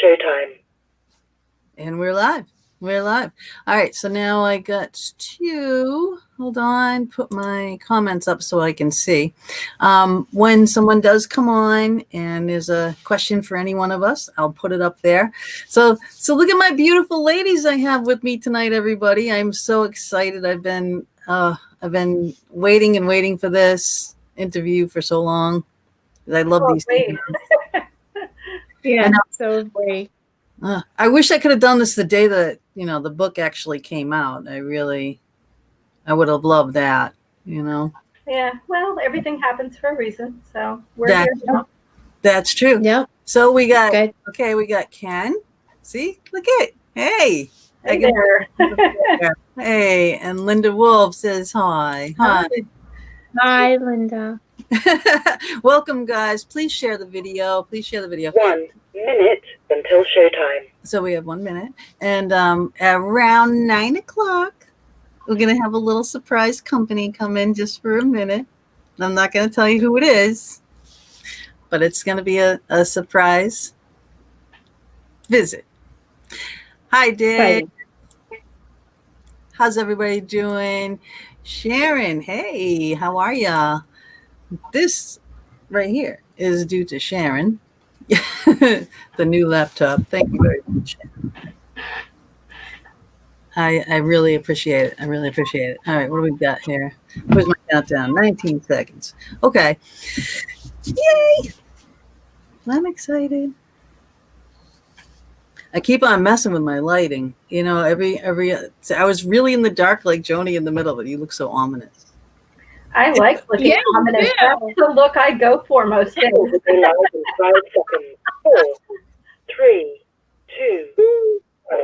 showtime. And we're live. We're live. All right. So now I got to, hold on, put my comments up so I can see. When someone does come on and there's a question for any one of us, I'll put it up there. So look at my beautiful ladies I have with me tonight, everybody. I'm so excited. I've been waiting and waiting for this interview for so long. I love these things. Yeah, so great. I wish I could have done this the day that, the book actually came out. I would have loved that, Yeah, well, everything happens for a reason. So we're here now. That's true. Yeah. So we got, we got Ken. See, look at, hey. Hey there. Hey, and Linda Wolf says hi. Hi. Hi, Linda. Welcome, guys. Please share the video. 1 minute until showtime. So we have 1 minute. And around 9 o'clock, we're going to have a little surprise company come in just for a minute. I'm not going to tell you who it is, but it's going to be a surprise visit. Hi, Dick. Hi. How's everybody doing? Sharon, hey, how are ya? This right here is due to Sharon, the new laptop. Thank you very much. I really appreciate it. All right, what do we got here? Where's my countdown? 19 seconds. Okay. Yay! I'm excited. I keep on messing with my lighting. I was really in the dark like Joni in the middle, but you look so ominous. I like looking ominous. That's the look I go for most days. 5 seconds. 4, 3, 2, 1.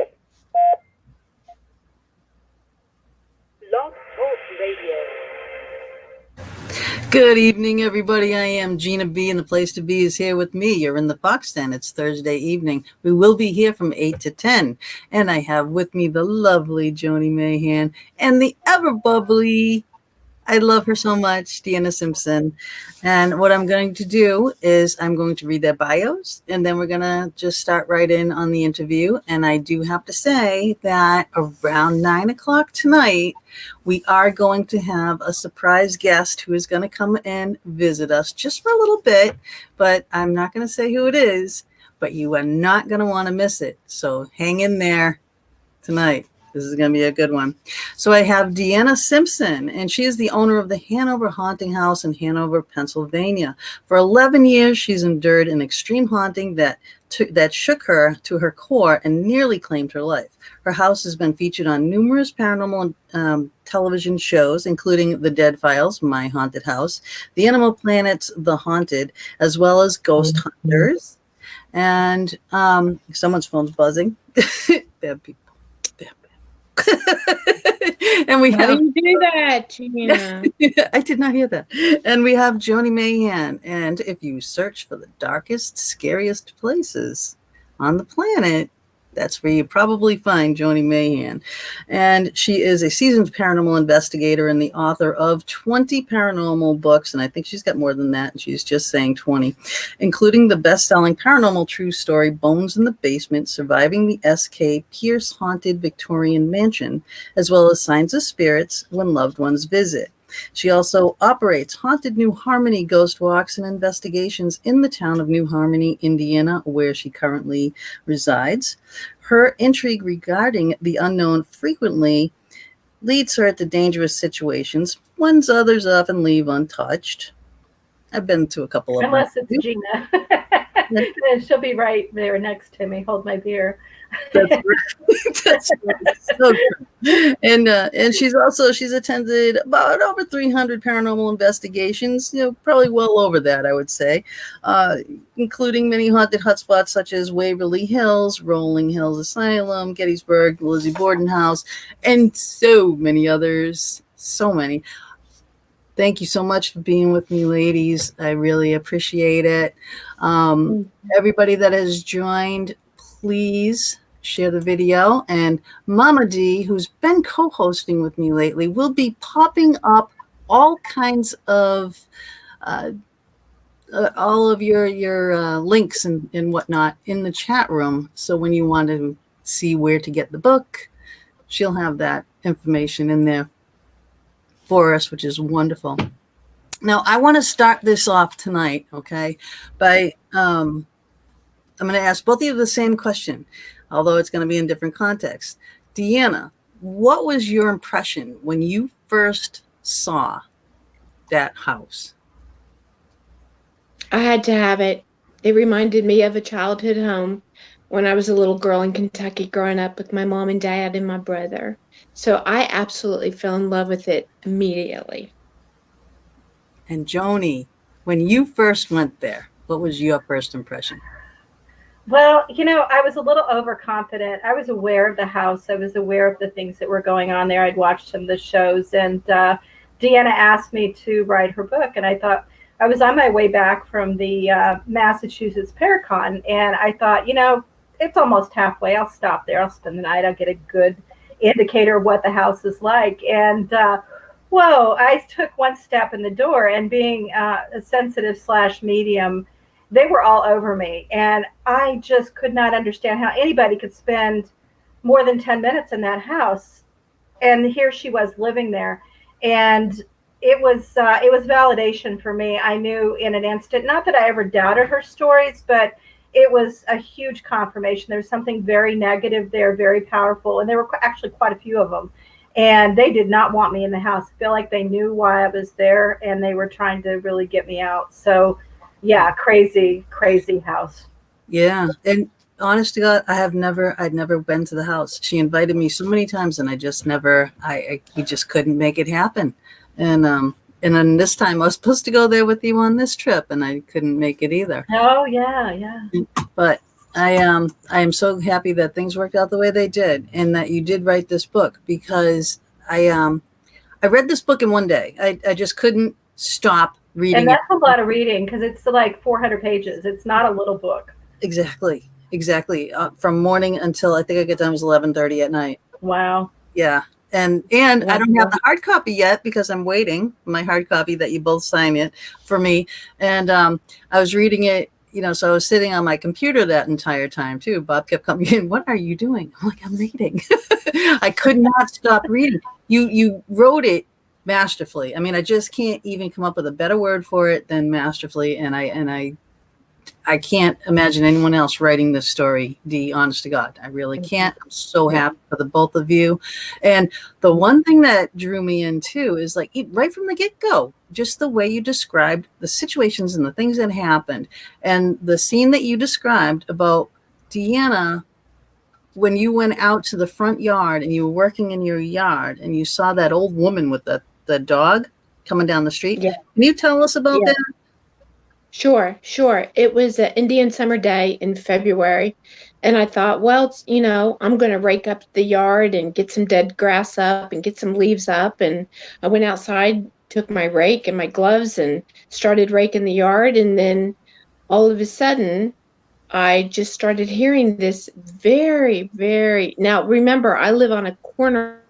Love Talk Radio. Good evening, everybody. I am Gina B, and the place to be is here with me. You're in the Fox Den. It's Thursday evening. We will be here from 8 to 10. And I have with me the lovely Joni Mayhan and the ever bubbly, I love her so much, DeAnna Simpson. And what I'm going to do is I'm going to read their bios, and then we're going to just start right in on the interview. And I do have to say that around 9 o'clock tonight, we are going to have a surprise guest who is going to come and visit us just for a little bit, but I'm not going to say who it is, but you are not going to want to miss it. So hang in there tonight. This is going to be a good one. So I have DeAnna Simpson, and she is the owner of the Hanover Haunting House in Hanover, Pennsylvania. For 11 years, she's endured an extreme haunting that shook her to her core and nearly claimed her life. Her house has been featured on numerous paranormal television shows, including The Dead Files, My Haunted House, The Animal Planet's The Haunted, as well as Ghost Hunters. And someone's phone's buzzing. Bad people. And we How do you do that, Gina? I did not hear that. And we have Joni Mayhan. And if you search for the darkest, scariest places on the planet, that's where you probably find Joni Mayhan. And she is a seasoned paranormal investigator and the author of 20 paranormal books. And I think she's got more than that. And she's just saying 20, including the best-selling paranormal true story, Bones in the Basement, Surviving the S.K. Pierce Haunted Victorian Mansion, as well as Signs of Spirits When Loved Ones Visit. She also operates Haunted New Harmony ghost walks and investigations in the town of New Harmony, Indiana, where she currently resides. Her intrigue regarding the unknown frequently leads her into dangerous situations, ones others often leave untouched. I've been to a couple of them. Unless it's Gina. Then she'll be right there next to me, hold my beer. That's right. That's so true. And she's attended about over 300 paranormal investigations, probably well over that, I would say, including many haunted hotspots such as Waverly Hills, Rolling Hills Asylum, Gettysburg, Lizzie Borden House, and so many others. So many. Thank you so much for being with me, ladies. I really appreciate it. Everybody that has joined, please share the video. And Mama D, who's been co-hosting with me lately, will be popping up all kinds of all of your links and whatnot in the chat room. So when you want to see where to get the book, she'll have that information in there for us, which is wonderful. Now, I want to start this off tonight, okay, by I'm going to ask both of you the same question, although it's going to be in different contexts. DeAnna, what was your impression when you first saw that house? I had to have it. It reminded me of a childhood home when I was a little girl in Kentucky growing up with my mom and dad and my brother. So I absolutely fell in love with it immediately. And Joni, when you first went there, what was your first impression? Well, I was a little overconfident. I was aware of the house. I was aware of the things that were going on there. I'd watched some of the shows, and DeAnna asked me to write her book, and I thought I was on my way back from the Massachusetts Paracon, and I thought, it's almost halfway. I'll stop there. I'll spend the night. I'll get a good indicator of what the house is like. And whoa, I took one step in the door, and being a sensitive / medium, they were all over me. And I just could not understand how anybody could spend more than 10 minutes in that house. And here she was living there. And it was validation for me. I knew in an instant, not that I ever doubted her stories, but it was a huge confirmation. There's something very negative there, very powerful. And there were actually quite a few of them. And they did not want me in the house. I feel like they knew why I was there, and they were trying to really get me out. So, yeah, crazy house. Yeah. And honest to God, I'd never been to the house. She invited me so many times, and I just never, we just couldn't make it happen. And then this time I was supposed to go there with you on this trip, and I couldn't make it either. Oh, yeah. But I am so happy that things worked out the way they did, and that you did write this book, because I read this book in one day. I just couldn't stop reading. And that's a lot of reading, because it's like 400 pages. It's not a little book. Exactly. From morning until I think I get done was 11:30 at night. Wow. Yeah. And I don't have the hard copy yet, because I'm waiting my hard copy that you both sign it for me. And I was reading it, so I was sitting on my computer that entire time too. Bob kept coming in. What are you doing? I'm like, I'm reading. I could not stop reading. You wrote it masterfully. I mean, I just can't even come up with a better word for it than masterfully. And I can't imagine anyone else writing this story, honest to God. I really can't. I'm so happy for the both of you. And the one thing that drew me in too is like right from the get-go, just the way you described the situations and the things that happened. And the scene that you described about DeAnna, when you went out to the front yard and you were working in your yard and you saw that old woman with the dog coming down the street. Yeah. Can you tell us about that? Sure. It was an Indian summer day in February. And I thought, well, I'm going to rake up the yard and get some dead grass up and get some leaves up. And I went outside, took my rake and my gloves and started raking the yard. And then all of a sudden, I just started hearing this very, very, now remember, I live on a corner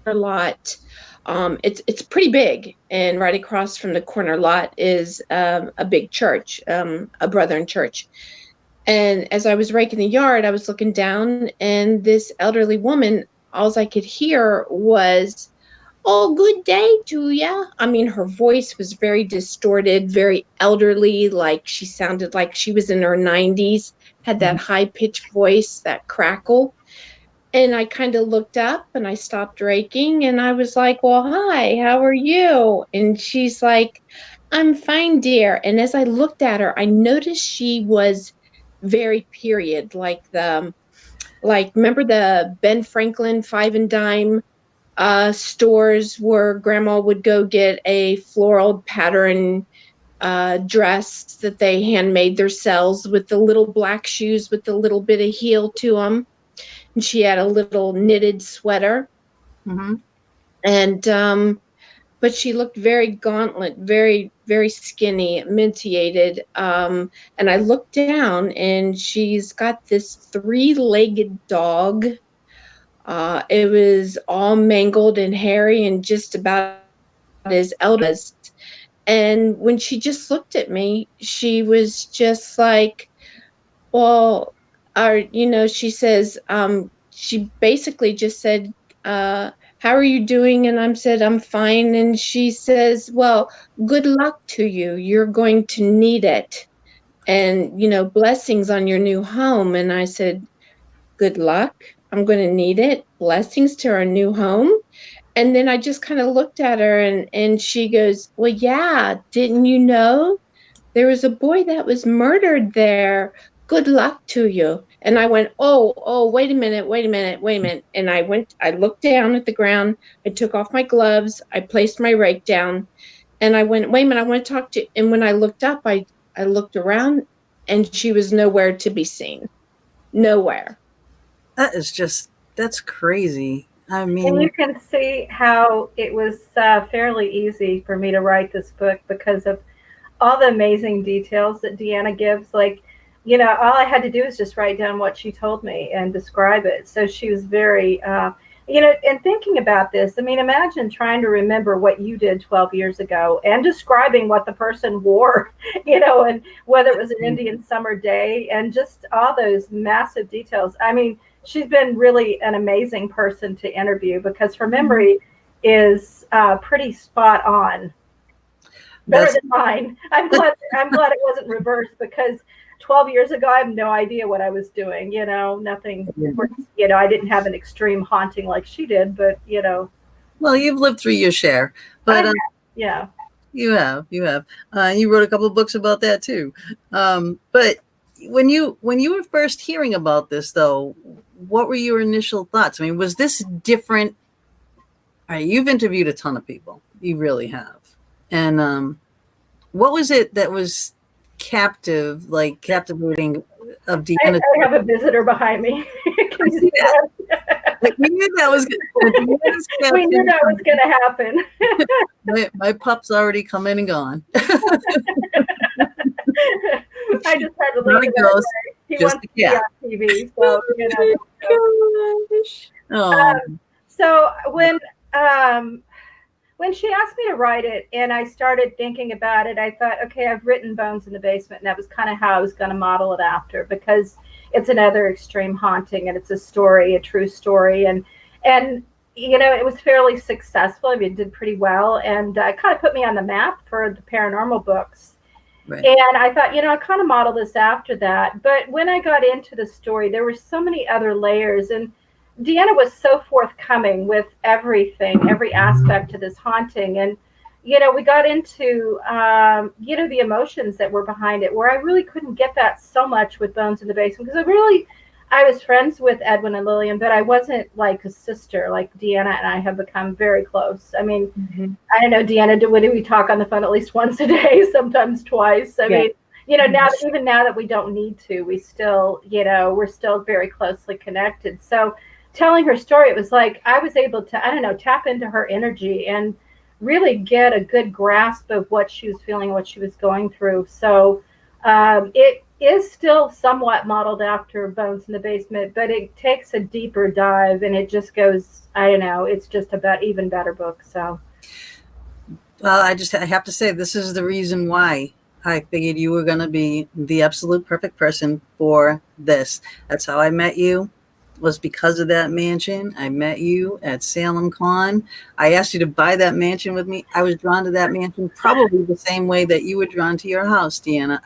lot. It's pretty big, and right across from the corner lot is a big church, a Brethren church. And as I was raking the yard, I was looking down, and this elderly woman, all I could hear was, "Oh, good day to ya." I mean, her voice was very distorted, very elderly, like she sounded like she was in her 90s, had that high-pitched voice, that crackle. And I kind of looked up and I stopped raking and I was like, "Well, hi, how are you?" And she's like, "I'm fine, dear." And as I looked at her, I noticed she was very period, like remember the Ben Franklin 5 and dime stores where grandma would go get a floral pattern dress that they handmade themselves with the little black shoes with the little bit of heel to them. And she had a little knitted sweater. Mm-hmm. And, but she looked very gauntlet, very, very skinny, emaciated. And I looked down and she's got this 3-legged dog. It was all mangled and hairy and just about as eldest. And when she just looked at me, she was just like, well, she says, she basically just said, how are you doing? And I said, I'm fine. And she says, well, good luck to you. You're going to need it. And, blessings on your new home. And I said, good luck. I'm going to need it. Blessings to our new home. And then I just kind of looked at her and she goes, well, yeah, didn't you know? There was a boy that was murdered there. Good luck to you. And I went, oh, wait a minute. And I looked down at the ground. I took off my gloves. I placed my rake down and I went, wait a minute, I want to talk to you. And when I looked up, I looked around and she was nowhere to be seen. Nowhere. That's crazy. I And mean, you can see how it was fairly easy for me to write this book because of all the amazing details that DeAnna gives. Like, all I had to do is just write down what she told me and describe it. So she was very, and thinking about this, I mean, imagine trying to remember what you did 12 years ago and describing what the person wore, and whether it was an Indian summer day and just all those massive details. I mean, she's been really an amazing person to interview because her memory is pretty spot on. Better than mine. I'm glad it wasn't reversed because 12 years ago I have no idea what I was doing. Nothing. I didn't have an extreme haunting like she did, but well, you've lived through your share, but yeah, you have. You wrote a couple of books about that too. But when you were first hearing about this, though, what were your initial thoughts? I mean, was this different? All right, you've interviewed a ton of people. You really have. And what was it that was captivating of DeAnna? I have a visitor behind me. Can you see that? We knew that was going to happen. My pup's already come in and gone. I just had to leave it that way. He wants to be on TV, so so when she asked me to write it and I started thinking about it, I thought, okay, I've written Bones in the Basement, and that was kind of how I was going to model it after, because it's another extreme haunting and it's a true story, and it was fairly successful. I mean, it did pretty well, and kind of put me on the map for the paranormal books. Right. And I thought, I kind of model this after that. But when I got into the story, there were so many other layers, and DeAnna was so forthcoming with everything, every aspect to this haunting. And, we got into, the emotions that were behind it, where I really couldn't get that so much with Bones in the Basement, because I was friends with Edwin and Lillian, but I wasn't like a sister. Like DeAnna and I have become very close. I mean, I don't know, DeAnna, do we talk on the phone at least once a day, sometimes twice? I mean, now that we don't need to, we still, we're still very closely connected. So telling her story, it was like I was able to, tap into her energy and really get a good grasp of what she was feeling, what she was going through. So it is still somewhat modeled after Bones in the Basement, but it takes a deeper dive, and it just goes, it's just about even better book. So, well, I have to say, this is the reason why I figured you were going to be the absolute perfect person for this. That's how I met you. Was because of that mansion. I met you at Salem Con. I asked you to buy that mansion with me. I was drawn to that mansion probably the same way that you were drawn to your house, DeAnna.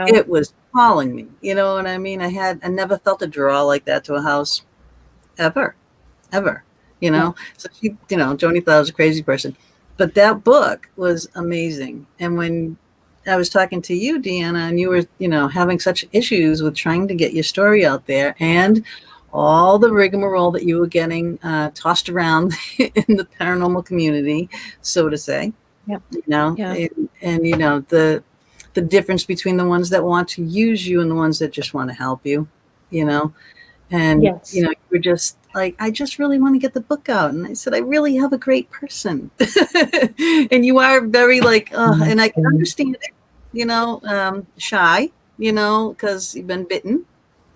It was calling me. You know what I mean? I never felt a draw like that to a house ever. So she, Joni thought I was a crazy person, but that book was amazing. And when I was talking to you, DeAnna, and you were, having such issues with trying to get your story out there, and all the rigmarole that you were getting tossed around in the paranormal community, so to say. Yep. And the difference between the ones that want to use you and the ones that just want to help you, And yes. You were just like, I just really want to get the book out. And I said, I really have a great person. And you are very and I can understand it, shy, because you've been bitten.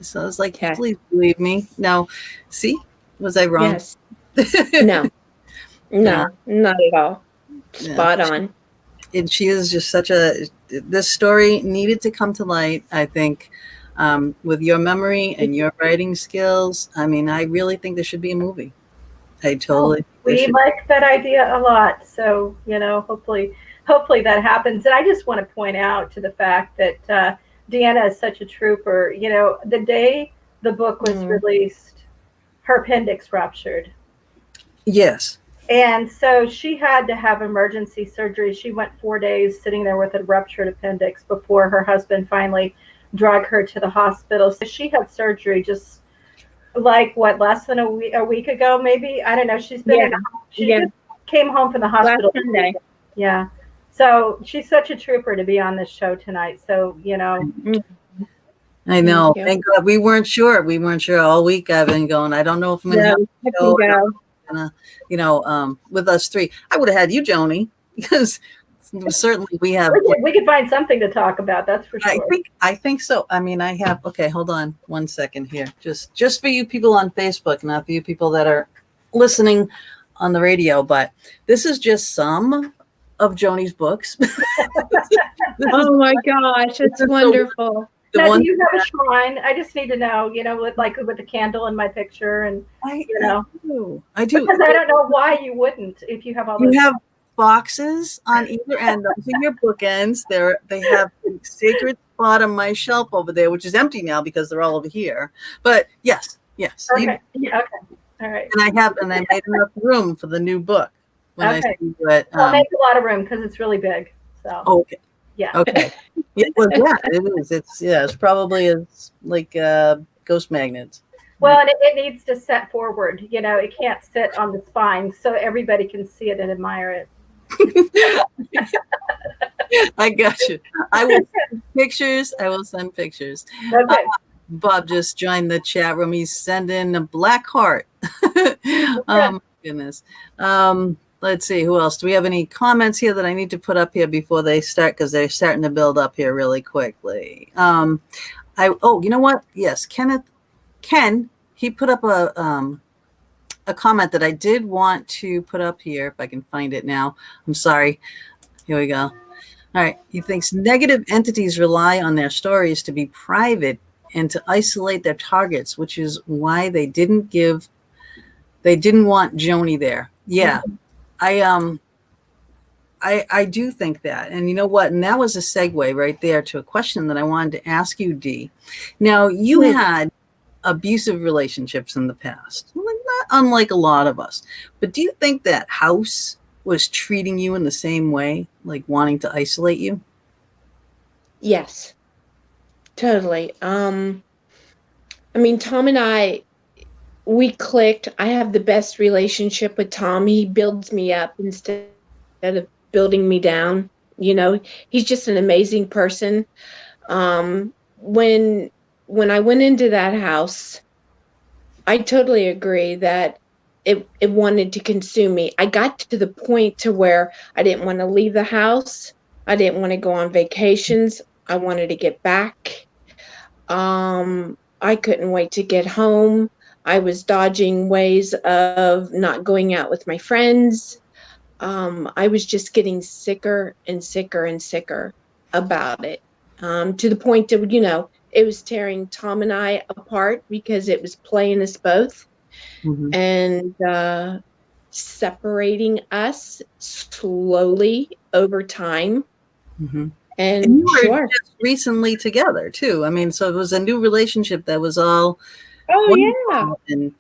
So I was like, please believe me. Now, see, was I wrong? Yes. No, not at all. Spot on. and she is just such a. This story needed to come to light, I think, with your memory and your writing skills. I mean, I really think there should be a movie. I totally. We like that idea a lot. So, hopefully that happens. And I just want to point out to the fact that DeAnna is such a trooper. The day the book was released, her appendix ruptured. Yes. And so she had to have emergency surgery. She went 4 days sitting there with a ruptured appendix before her husband finally drug her to the hospital. So she had surgery just less than a week ago, maybe. I don't know. She's been she just came home from the hospital last Sunday. Yeah. So she's such a trooper to be on this show tonight. So, I know. Thank you. Thank God. We weren't sure. All week. I've been going, I don't know if I'm going to have to go. With us three. I would have had you, Joni, because certainly we have. We could find something to talk about. That's for sure. I think so. I mean, I have. Okay, hold on 1 second here. Just for you people on Facebook, not for you people that are listening on the radio. But this is just some of Joni's books. Oh my gosh, it's wonderful. Now, do you have a shrine? I just need to know, with the candle in my picture, and I do. Because I don't know why you wouldn't if you have all those. You have boxes on either end. Those are your bookends. They have a sacred spot on my shelf over there, which is empty now because they're all over here. But yes. Okay. All right. And I made enough room for the new book. When I see it, I'll make a lot of room because it's really big. So. Okay. Yeah. Okay. It is. It's probably like ghost magnets. Well, and it needs to set forward. It can't sit on the spine, so everybody can see it and admire it. I got you. I will send pictures. Okay. Bob just joined the chat room. He's sending a black heart. Oh my goodness. Let's see, who else? Do we have any comments here that I need to put up here before they start? Because they're starting to build up here really quickly. You know what? Yes, Ken, he put up a comment that I did want to put up here, if I can find it now. I'm sorry. Here we go. All right. He thinks negative entities rely on their stories to be private and to isolate their targets, which is why they didn't want Joni there. Yeah. I do think that. And you know what? And that was a segue right there to a question that I wanted to ask you, Dee. Now, you had abusive relationships in the past, not unlike a lot of us. But do you think that house was treating you in the same way, like wanting to isolate you? Yes, totally. Tom and I, we clicked. I have the best relationship with Tom. He builds me up instead of building me down. He's just an amazing person. When I went into that house, I totally agree that it wanted to consume me. I got to the point to where I didn't want to leave the house. I didn't want to go on vacations. I wanted to get back. I couldn't wait to get home. I was dodging ways of not going out with my friends. I was just getting sicker and sicker and sicker about it, to the point that, it was tearing Tom and I apart because it was playing us both and separating us slowly over time. And you were just recently together too. So it was a new relationship that was all and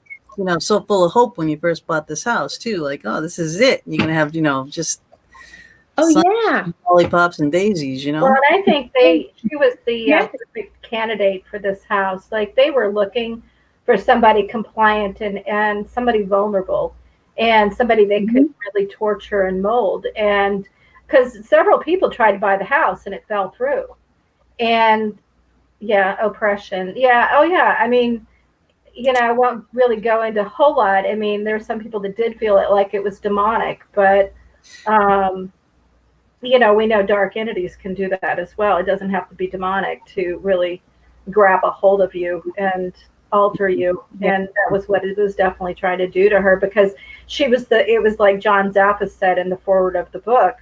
so full of hope when you first bought this house too. Like, oh, this is it. You're gonna have just lollipops and daisies. Well, and I think she was the perfect candidate for this house. Like, they were looking for somebody compliant and somebody vulnerable and somebody they could really torture and mold. And because several people tried to buy the house and it fell through. And oppression. I won't really go into a whole lot. There's some people that did feel it like it was demonic, but, we know dark entities can do that as well. It doesn't have to be demonic to really grab a hold of you and alter you. And that was what it was definitely trying to do to her, because it was like John Zaffis said in the foreword of the book,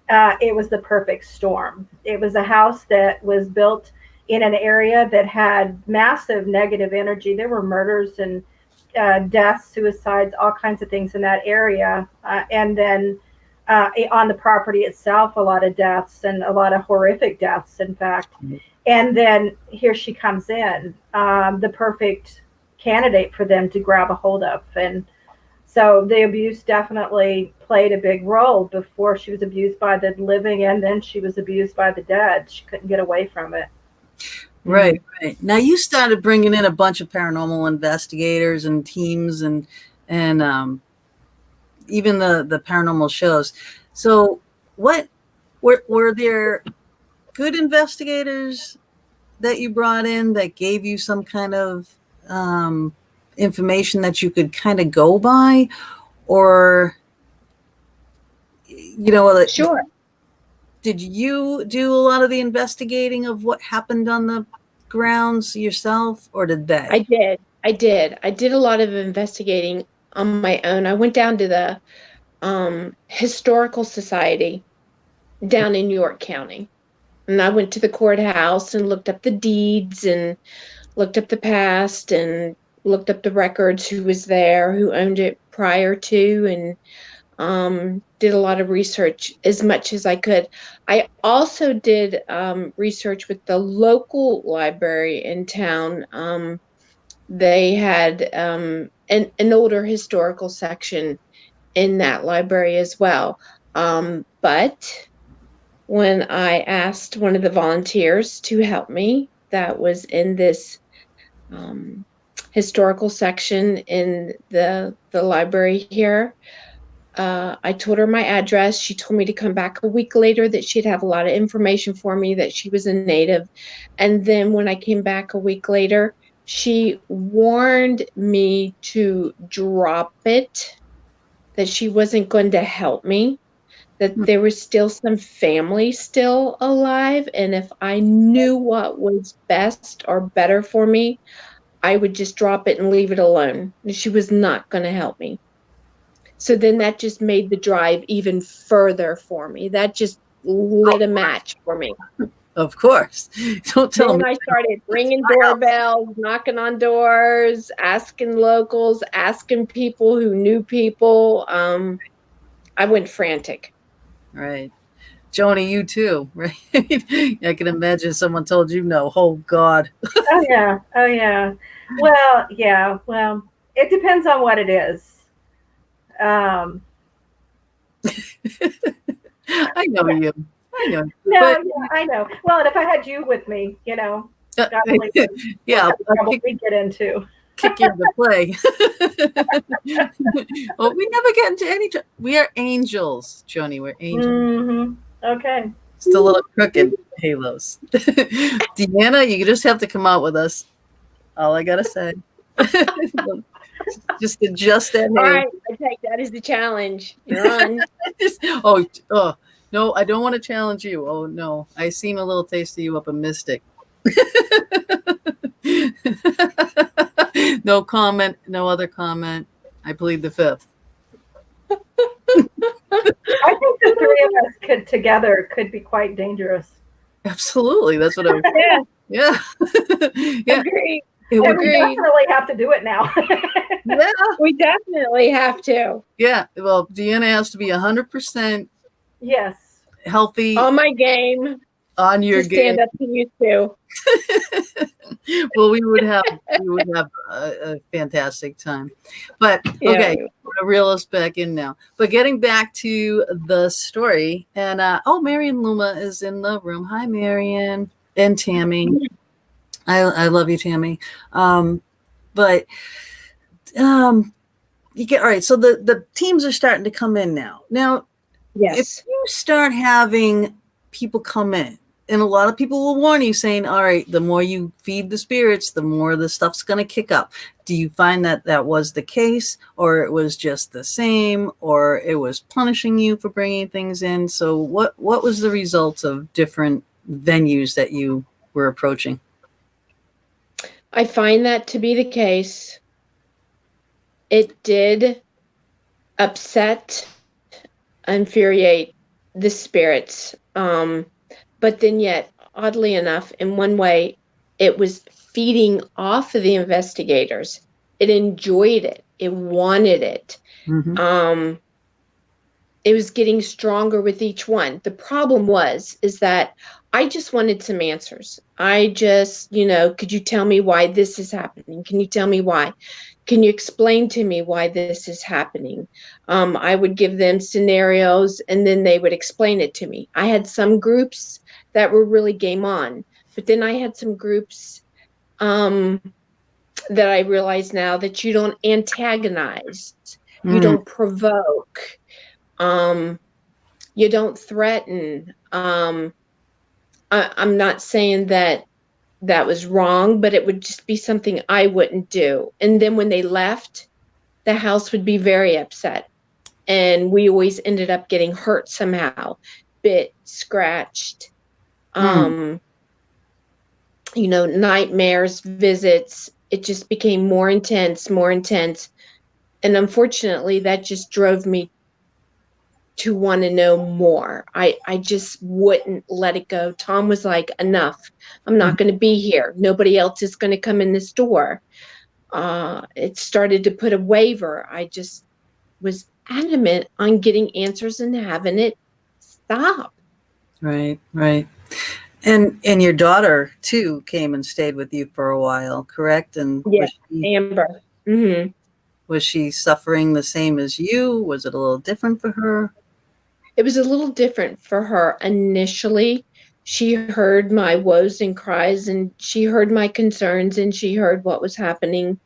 it was the perfect storm. It was a house that was built in an area that had massive negative energy. There were murders and deaths, suicides, all kinds of things in that area. And then on the property itself, a lot of deaths and a lot of horrific deaths, in fact. And then here she comes in, the perfect candidate for them to grab a hold of. And so the abuse definitely played a big role. Before, she was abused by the living, and then she was abused by the dead. She couldn't get away from it. Right. Now you started bringing in a bunch of paranormal investigators and teams and even the paranormal shows. So what were there good investigators that you brought in that gave you some kind of information that you could kind of go by, or Sure. did you do a lot of the investigating of what happened on the grounds yourself, or did they? I did a lot of investigating on my own. I went down to the Historical Society down in York County. And I went to the courthouse and looked up the deeds and looked up the past and looked up the records, who was there, who owned it prior to, and did a lot of research as much as I could. I also did research with the local library in town. They had an older historical section in that library as well. But when I asked one of the volunteers to help me, that was in this historical section in the library here, I told her my address. She told me to come back a week later, that she'd have a lot of information for me, that she was a native. And then when I came back a week later, she warned me to drop it, that she wasn't going to help me, that there was still some family still alive. And if I knew what was best or better for me, I would just drop it and leave it alone. She was not going to help me. So then that just made the drive even further for me. That just lit a match for me. Of course. Don't tell Then me. I started ringing doorbells, knocking on doors, asking locals, asking people who knew people. I went frantic. Right. Joni, you too, right? I can imagine someone told you no. Oh, God. Oh, yeah. Oh, yeah. Well, yeah. Well, it depends on what it is. I know you. I know. No, But, yeah, I know. Well, and if I had you with me, God believe it, yeah, what we get into. kick you into play. Well, we never get into any. We are angels, Joni. We're angels. Mm-hmm. Okay. Just a little crooked halos. DeAnna, you just have to come out with us. All I gotta say. Just adjust that. All right, I take that as the challenge. You're on. oh no, I don't want to challenge you. Oh no, I seen a little taste of you up a Mystic. No comment. No other comment. I plead the fifth. I think the three of us together could be quite dangerous. Absolutely, that's what I. Yeah. Yeah. Agree. It would And we definitely have to do it now. Yeah. We definitely have to. Yeah. Well, DeAnna has to be 100% Yes. healthy On my game. on your To game. stand up to you too. Well, we would have a fantastic time. But okay, I'm gonna reel us back in now. But getting back to the story, and Marion Luma is in the room. Hi, Marion and Tammy. I love you, Tammy. But you get all right. So the teams are starting to come in now. Now, Yes. if you start having people come in, and a lot of people will warn you saying, all right, the more you feed the spirits, the more the stuff's going to kick up. Do you find that was the case, or it was just the same, or it was punishing you for bringing things in? So what was the results of different venues that you were approaching? I find that to be the case. It did upset, infuriate the spirits. But then yet, oddly enough, in one way, it was feeding off of the investigators. It enjoyed it. It wanted it. Mhm. It was getting stronger with each one. The problem is that I just wanted some answers. I just, could you tell me why this is happening? Can you tell me why? Can you explain to me why this is happening? I would give them scenarios and then they would explain it to me. I had some groups that were really game on, but then I had some groups that I realize now that you don't antagonize, you don't provoke, you don't threaten. I'm not saying that was wrong, but it would just be something I wouldn't do. And then when they left, the house would be very upset. And we always ended up getting hurt somehow, bit, scratched, nightmares, visits. It just became more intense, more intense. And unfortunately, that just drove me to want to know more. I just wouldn't let it go. Tom was like, enough. I'm not going to be here. Nobody else is going to come in this door. It started to put a waiver. I just was adamant on getting answers and having it stop. Right. And your daughter too came and stayed with you for a while, correct? And yeah, Amber. Mm-hmm. Was she suffering the same as you? Was it a little different for her? It was a little different for her initially. She heard my woes and cries, and she heard my concerns, and she heard what was happening.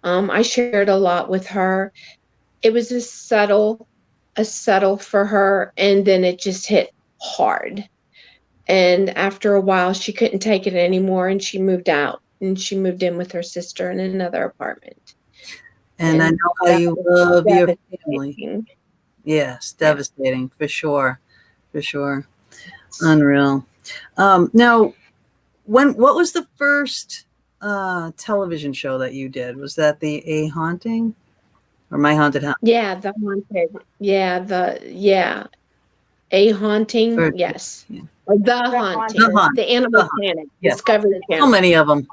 I shared a lot with her. It was a settle for her, and then it just hit hard. And after a while, she couldn't take it anymore, and she moved out, and she moved in with her sister in another apartment. And I know how you love your family. Yes, devastating, for sure. Unreal. Now, what was the first television show that you did? Was that the A Haunting or My Haunted House? Yeah, the Haunted. Yeah, A Haunting. Yes. Yeah. Or The Haunting. The Animal Planet. Yeah. Discovery Channel. So many of them.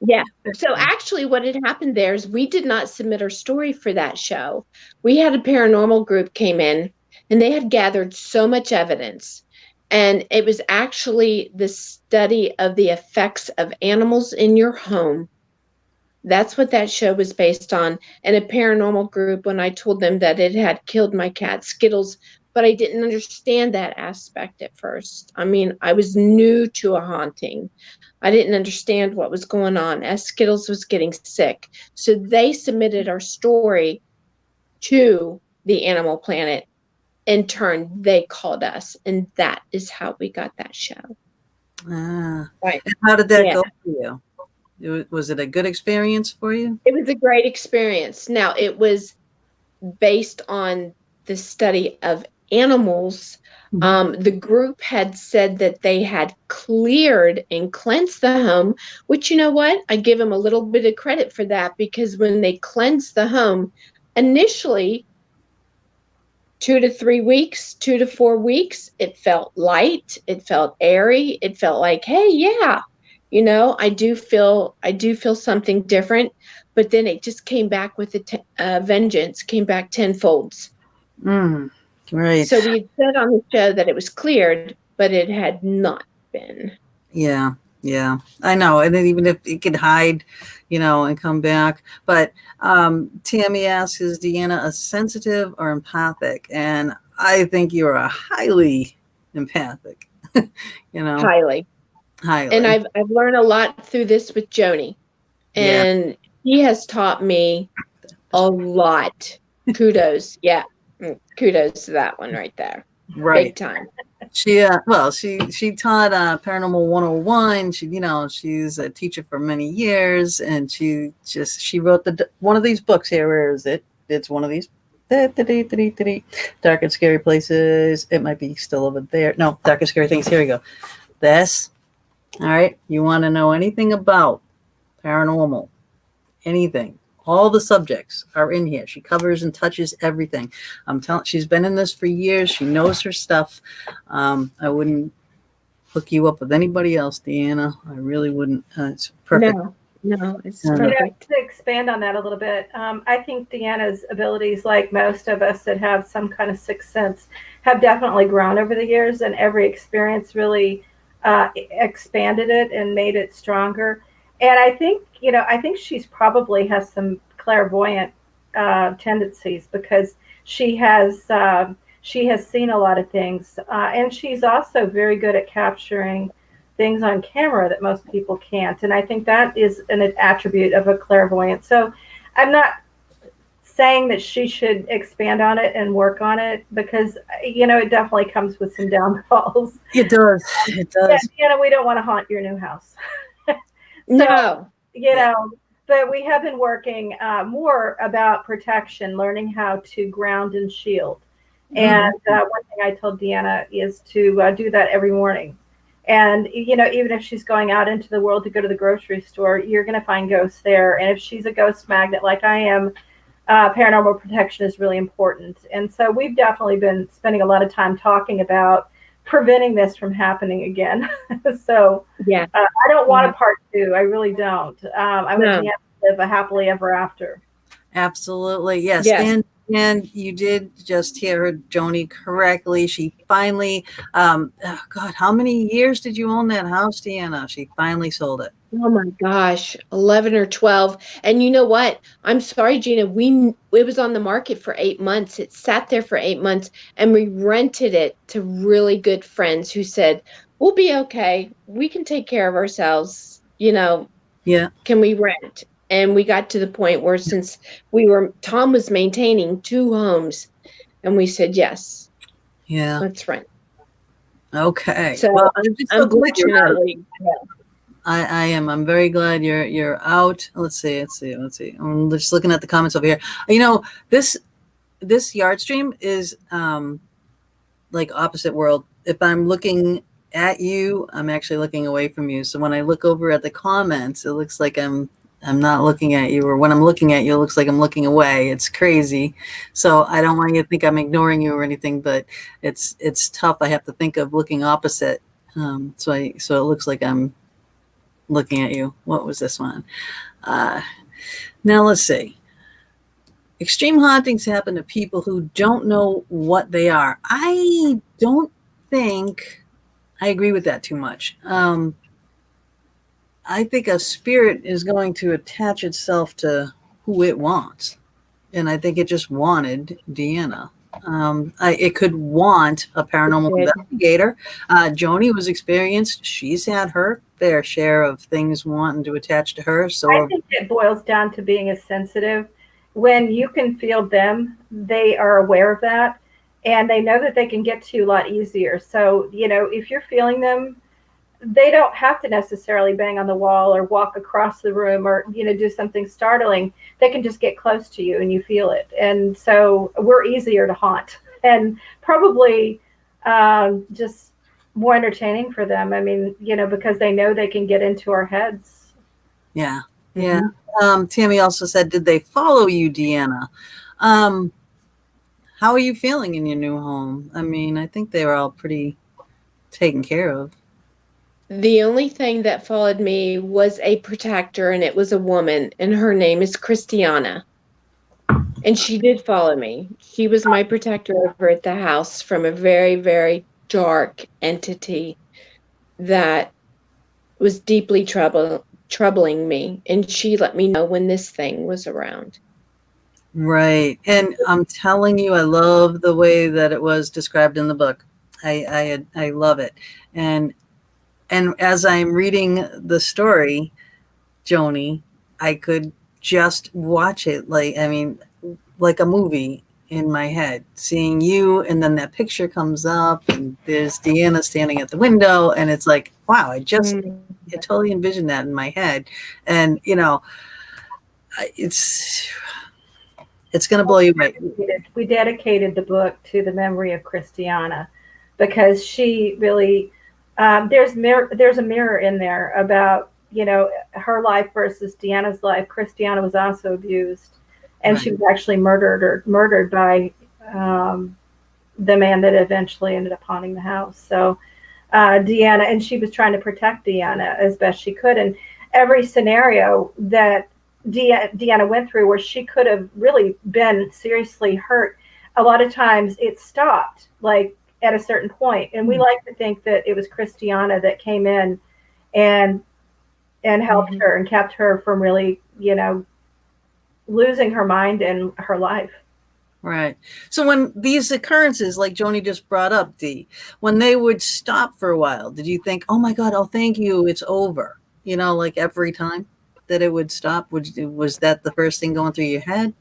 Yeah. So actually what had happened there is we did not submit our story for that show. We had a paranormal group came in and they had gathered so much evidence. And it was actually the study of the effects of animals in your home. That's what that show was based on. And a paranormal group, when I told them that it had killed my cat Skittles, but I didn't understand that aspect at first. I mean, I was new to a haunting. I didn't understand what was going on as Skittles was getting sick. So they submitted our story to the Animal Planet. In turn, they called us, and that is how we got that show. Right. And how did that go for you? Was it a good experience for you? It was a great experience. Now, it was based on the study of animals. The group had said that they had cleared and cleansed the home, which, you know what? I give them a little bit of credit for that, because when they cleansed the home, initially 2 to 3 weeks, 2 to 4 weeks, it felt light, it felt airy, it felt like, hey, yeah, I do feel something different. But then it just came back with a vengeance, came back tenfolds. Right. So we had said on the show that it was cleared, but it had not been. Yeah. I know. And then even if it could hide, and come back. But Tammy asks, is DeAnna a sensitive or empathic? And I think you're a highly empathic. Highly. And I've learned a lot through this with Joni. And he has taught me a lot. Kudos. Yeah. Kudos to that one right there. Right. Big time. She taught Paranormal 101. She's a teacher for many years, and she wrote one of these books here. Where is it? It's one of these. Dark and Scary Places. It might be still over there. No, Dark and Scary Things. Here we go. This. All right. You want to know anything about paranormal? Anything? all the subjects are in here. She covers and touches everything. I'm telling, she's been in this for years. She knows her stuff. I wouldn't hook you up with anybody else, DeAnna. I really wouldn't. It's perfect. No, it's Yeah. perfect. To expand on that a little bit, I think DeAnna's abilities, like most of us that have some kind of sixth sense, have definitely grown over the years, and every experience really expanded it and made it stronger. And I think, I think she's probably has some clairvoyant tendencies, because she has seen a lot of things, and she's also very good at capturing things on camera that most people can't. And I think that is an attribute of a clairvoyant. So I'm not saying that she should expand on it and work on it, because, it definitely comes with some downfalls. It does. It does. Yeah, we don't want to haunt your new house. No. But we have been working more about protection, learning how to ground and shield. And one thing I told DeAnna is to do that every morning. And, even if she's going out into the world to go to the grocery store, you're going to find ghosts there. And if she's a ghost magnet like I am, paranormal protection is really important. And so we've definitely been spending a lot of time talking about preventing this from happening again. So Yeah. I don't want a part two. I really don't. I want DeAnna to live a happily ever after. Absolutely. Yes. Yes. And you did just hear Joni correctly. She finally, God, how many years did you own that house, DeAnna? She finally sold it. Oh my gosh, 11 or 12. And you know what? I'm sorry, Gina. It was on the market for 8 months. It sat there for 8 months, and we rented it to really good friends who said, "We'll be okay. We can take care of ourselves. Yeah. Can we rent?" And we got to the point where, since Tom was maintaining 2 homes, and we said, yes, Yeah. let's rent. Okay. So Well, I'm so glad you're out. unfortunately, I am. I'm very glad you're out. Let's see. I'm just looking at the comments over here. This yard stream is like opposite world. If I'm looking at you, I'm actually looking away from you. So when I look over at the comments, it looks like I'm not looking at you, or when I'm looking at you, it looks like I'm looking away. It's crazy. So I don't want you to think I'm ignoring you or anything, but it's tough. I have to think of looking opposite. So it looks like I'm looking at you. What was this one? Now let's see. Extreme hauntings happen to people who don't know what they are. I don't think I agree with that too much. I think a spirit is going to attach itself to who it wants. And I think it just wanted DeAnna. It could want a paranormal investigator. Joni was experienced. She's had her fair share of things wanting to attach to her. So I think it boils down to being as sensitive. When you can feel them, they are aware of that, and they know that they can get to you a lot easier. So, if you're feeling them, they don't have to necessarily bang on the wall or walk across the room or, do something startling. They can just get close to you and you feel it. And so we're easier to haunt, and probably just more entertaining for them. I mean, because they know they can get into our heads. Yeah. Yeah. Tammy also said, did they follow you, DeAnna? How are you feeling in your new home? I mean, I think they were all pretty taken care of. The only thing that followed me was a protector, and it was a woman, and her name is Christiana. And she did follow me. She was my protector over at the house from a very, very dark entity that was deeply troubling me. And she let me know when this thing was around. Right. And I'm telling you, I love the way that it was described in the book. I love it. And as I'm reading the story, Joni, I could just watch it like a movie in my head, seeing you, and then that picture comes up and there's DeAnna standing at the window, and it's like, wow, I totally envisioned that in my head. And it's going to blow you away. We dedicated the book to the memory of Christiana, because she really there's a mirror in there about her life versus DeAnna's life. Christiana was also abused, and Right. she was actually murdered by the man that eventually ended up haunting the house. So DeAnna, and she was trying to protect DeAnna as best she could. And every scenario that DeAnna went through where she could have really been seriously hurt, a lot of times it stopped, like at a certain point. And we like to think that it was Christiana that came in and helped her and kept her from really, losing her mind and her life. Right. So when these occurrences, like Joni just brought up, Dee, when they would stop for a while, did you think, oh my God, oh, thank you, it's over? Like every time that it would stop, was that the first thing going through your head?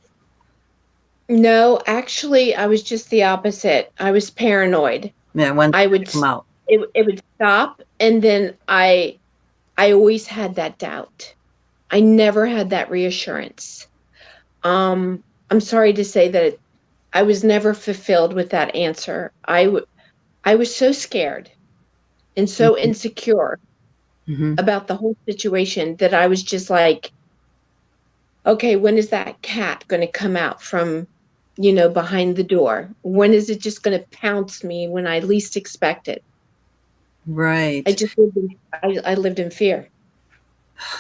No, actually, I was just the opposite. I was paranoid. Yeah, when I would come out. It would stop, and then I always had that doubt. I never had that reassurance. I'm sorry to say that I was never fulfilled with that answer. I was so scared and so insecure about the whole situation that I was just like, okay, when is that cat going to come out from, behind the door? When is it just going to pounce me when I least expect it? Right. I lived in fear.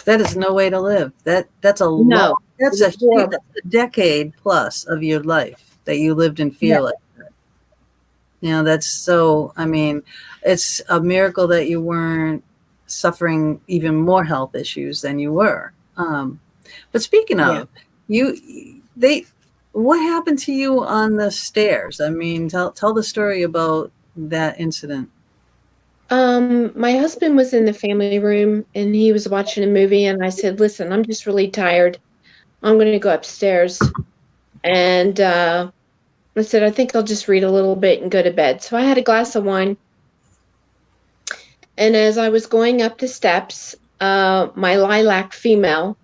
That is no way to live. That's a No, that's a decade plus of your life that you lived in fear like that. That's so, it's a miracle that you weren't suffering even more health issues than you were. But speaking of, what happened to you on the stairs? Tell the story about that incident. My husband was in the family room and he was watching a movie, and I said, listen, I'm just really tired. I'm going to go upstairs. And I said, I think I'll just read a little bit and go to bed. So I had a glass of wine. And as I was going up the steps, my lilac female,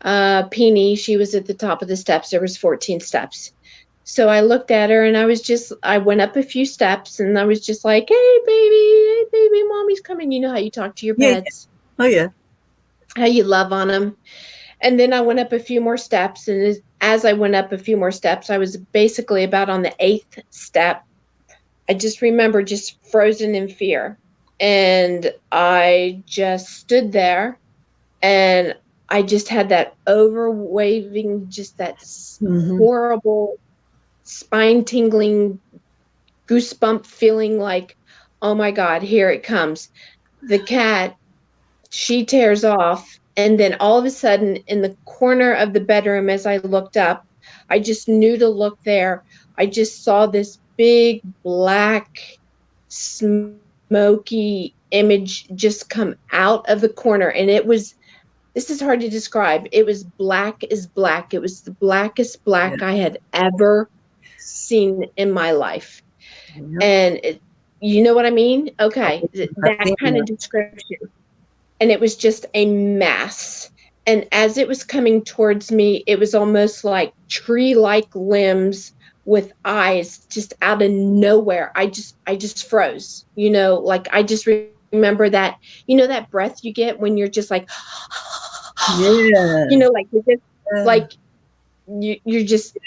Peony, she was at the top of the steps. There was 14 steps. So I looked at her and I went up a few steps and I was just like, hey, baby, mommy's coming. You know how you talk to your pets. Oh, yeah. How you love on them. And then I went up a few more steps. And as I went up a few more steps, I was basically about on the 8th step. I just remember just frozen in fear. And I just stood there and I just had that overwaving, just that horrible, spine-tingling, goosebump feeling like, oh my God, here it comes. The cat, she tears off. And then all of a sudden, in the corner of the bedroom, as I looked up, I just knew to look there. I just saw this big, black, smoky image just come out of the corner. And this is hard to describe. It was black as black. It was the blackest black I had ever seen in my life. And you know what I mean? Okay. That kind of description. And it was just a mass. And as it was coming towards me, it was almost like tree-like limbs with eyes just out of nowhere. I just froze, like I just remember that, that breath you get when you're just like, like you're just like you're just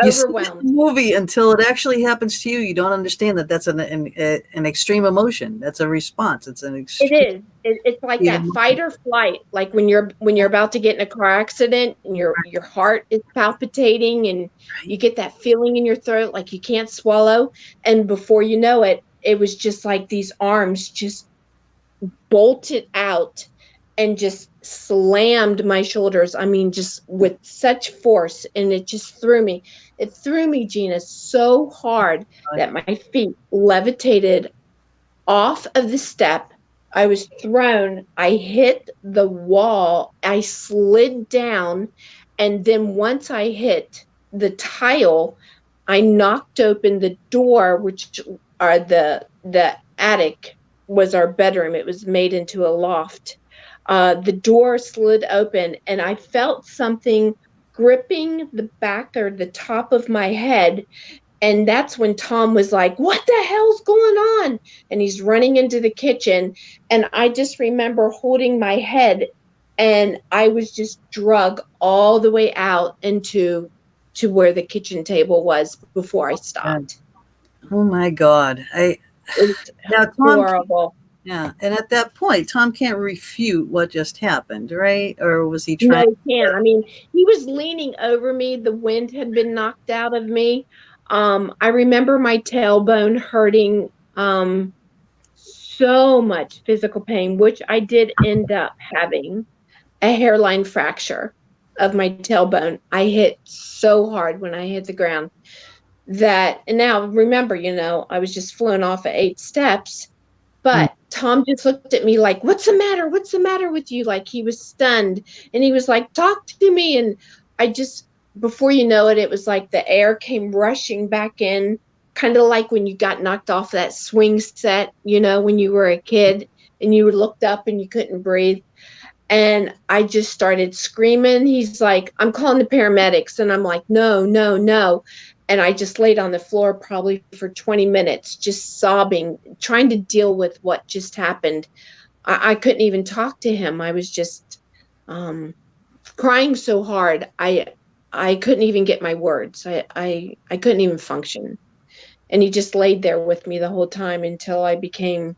overwhelmed. You see the movie until it actually happens to you. You don't understand that that's an extreme emotion. That's a response. It's an extreme. It is. It's like that fight or flight. Like when you're about to get in a car accident and your heart is palpitating and you get that feeling in your throat like you can't swallow, and before you know it, it was just like these arms just bolted out and just slammed my shoulders. Just with such force, and it just threw me. It threw me, Gina, so hard that my feet levitated off of the step. I was thrown. I hit the wall. I slid down, and then once I hit the tile, I knocked open the door, which are the attic was our bedroom. It was made into a loft. The door slid open and I felt something gripping the back or the top of my head. And that's when Tom was like, what the hell's going on? And he's running into the kitchen. And I just remember holding my head, and I was just drug all the way out into to where the kitchen table was before I stopped. Oh my God. It was Now Tom, horrible. yeah. And at that point, Tom can't refute what just happened, right? Or was he No, trying? he can't. I mean, he was leaning over me. The wind had been knocked out of me. I remember my tailbone hurting so much physical pain, which I did end up having a hairline fracture of my tailbone. I hit so hard when I hit the ground that, and now remember, I was just flown off at 8 steps, but Tom just looked at me like, what's the matter? What's the matter with you? Like he was stunned, and he was like, talk to me. And I just, before you know it, it was like the air came rushing back in, kind of like when you got knocked off that swing set, when you were a kid and you looked up and you couldn't breathe. And I just started screaming. He's like, I'm calling the paramedics. And I'm like, no, no, no. And I just laid on the floor probably for 20 minutes, just sobbing, trying to deal with what just happened. I couldn't even talk to him. I was just crying so hard. I couldn't even get my words. I couldn't even function. And he just laid there with me the whole time until I became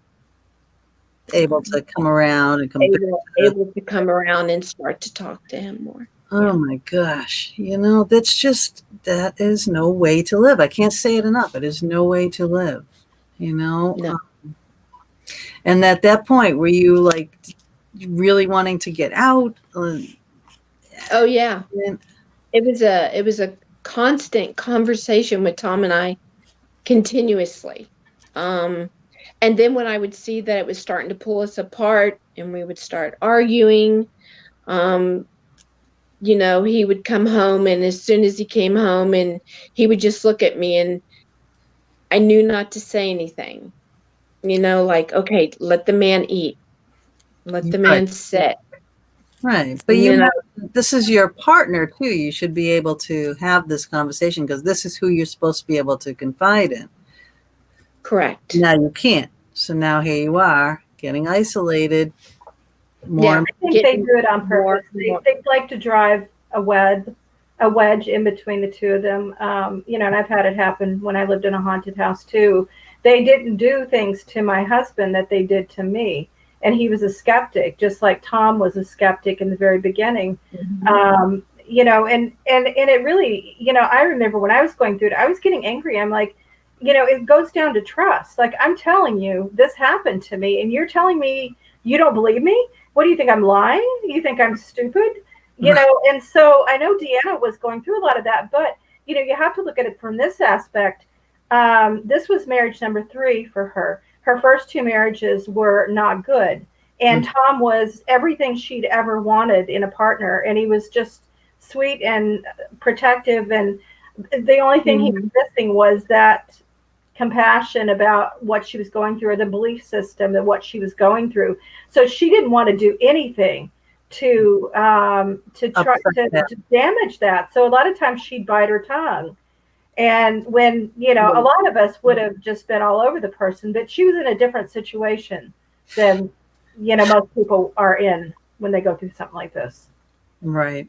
able to come around and come able to come around and start to talk to him more. Oh my gosh. That is no way to live. I can't say it enough. It is no way to live, No. And at that point, were you like really wanting to get out? Oh yeah. It was a constant conversation with Tom and I continuously. And then when I would see that it was starting to pull us apart and we would start arguing, he would come home, and as soon as he came home, and he would just look at me, and I knew not to say anything, like, okay, let the man eat, let the man sit. Right. But this is your partner too. You should be able to have this conversation because this is who you're supposed to be able to confide in. Correct. Now you can't. So now here you are getting isolated. I think they do it on purpose. They like to drive a wedge in between the two of them. And I've had it happen when I lived in a haunted house too. They didn't do things to my husband that they did to me. And he was a skeptic, just like Tom was a skeptic in the very beginning. Mm-hmm. And it really, I remember when I was going through it, I was getting angry. I'm like, it goes down to trust. Like, I'm telling you, this happened to me, and you're telling me you don't believe me? What do you think? I'm lying? You think I'm stupid? And so I know DeAnna was going through a lot of that, but, you have to look at it from this aspect. This was marriage number 3 for her. Her first 2 marriages were not good. And Tom was everything she'd ever wanted in a partner. And he was just sweet and protective. And the only thing he was missing was that compassion about what she was going through, or the belief system of what she was going through. So she didn't want to do anything to try to damage that. So a lot of times she'd bite her tongue. And when, a lot of us would have just been all over the person, but she was in a different situation than, most people are in when they go through something like this. Right.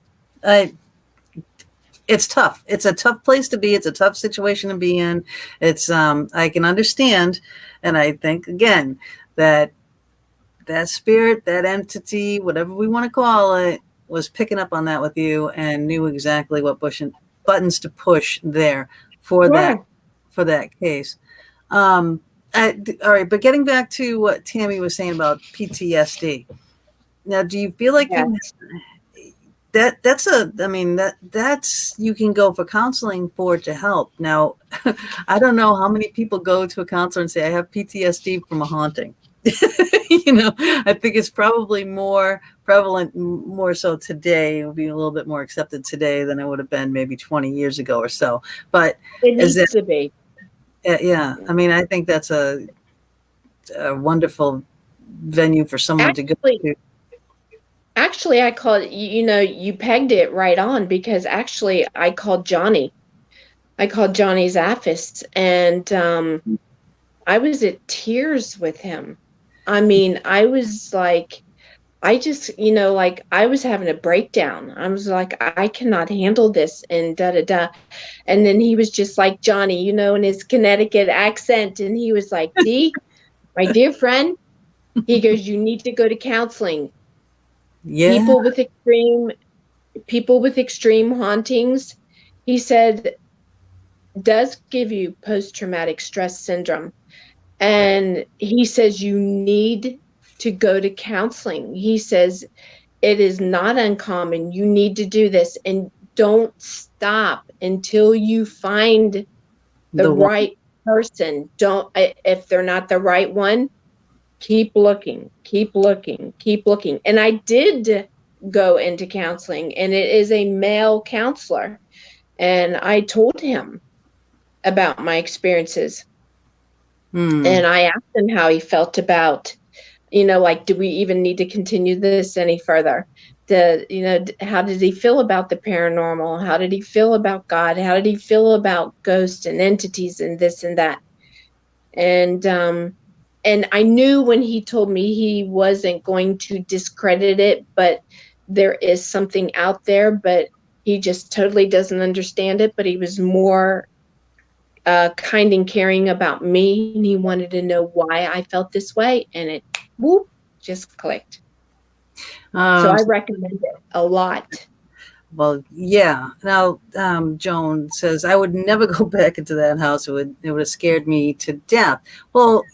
It's tough. It's a tough place to be. It's a tough situation to be in. It's, I can understand. And I think, again, that spirit, that entity, whatever we want to call it, was picking up on that with you and knew exactly what buttons to push there for that case. All right, but getting back to what Tammy was saying about PTSD. Now, do you feel like that's you can go for counseling to help? Now, I don't know how many people go to a counselor and say, I have PTSD from a haunting. I think it's probably more prevalent, more so today. It would be a little bit more accepted today than it would have been maybe 20 years ago or so. But it needs to be. Yeah. I mean, I think that's a wonderful venue for someone to go to. Actually, I called, you pegged it right on, because actually I called Johnny I called Johnny Zaffis, and I was at tears with him. I mean, I was like, I just, like I was having a breakdown. I was like, I cannot handle this, and da da da. And then he was just like Johnny, in his Connecticut accent, and he was like, Dee, my dear friend, he goes, you need to go to counseling. Yeah. People with extreme hauntings, he said, does give you post-traumatic stress syndrome. And he says you need to go to counseling. He says it is not uncommon. You need to do this, and don't stop until you find the The one. right person. Don't, if they're not the right one, keep looking, keep looking, keep looking. And I did go into counseling, and it is a male counselor. And I told him about my experiences. And I asked him how he felt about, like, do we even need to continue this any further? How did he feel about the paranormal? How did he feel about God? How did he feel about ghosts and entities and this and that? And I knew when he told me he wasn't going to discredit it, but there is something out there, but he just totally doesn't understand it. But he was more kind and caring about me, and he wanted to know why I felt this way, and it just clicked. So I recommend it a lot. Well, yeah. Now, Joan says, I would never go back into that house. It would have scared me to death. Well,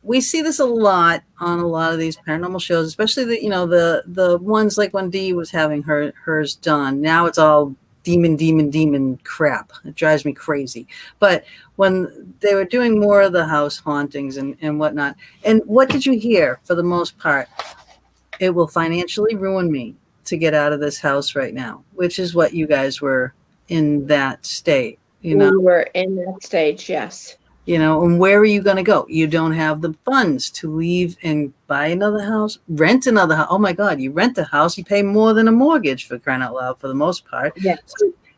we see this a lot on a lot of these paranormal shows, especially the ones like when Dee was having hers done. Now it's all demon crap. It drives me crazy. But when they were doing more of the house hauntings and whatnot, and what did you hear for the most part? It will financially ruin me to get out of this house right now, which is what you guys were in that state. We were in that stage, yes. And where are you going to go? You don't have the funds to leave and buy another house, rent another house. Oh my God, you rent a house, you pay more than a mortgage, for crying out loud, for the most part. Yes.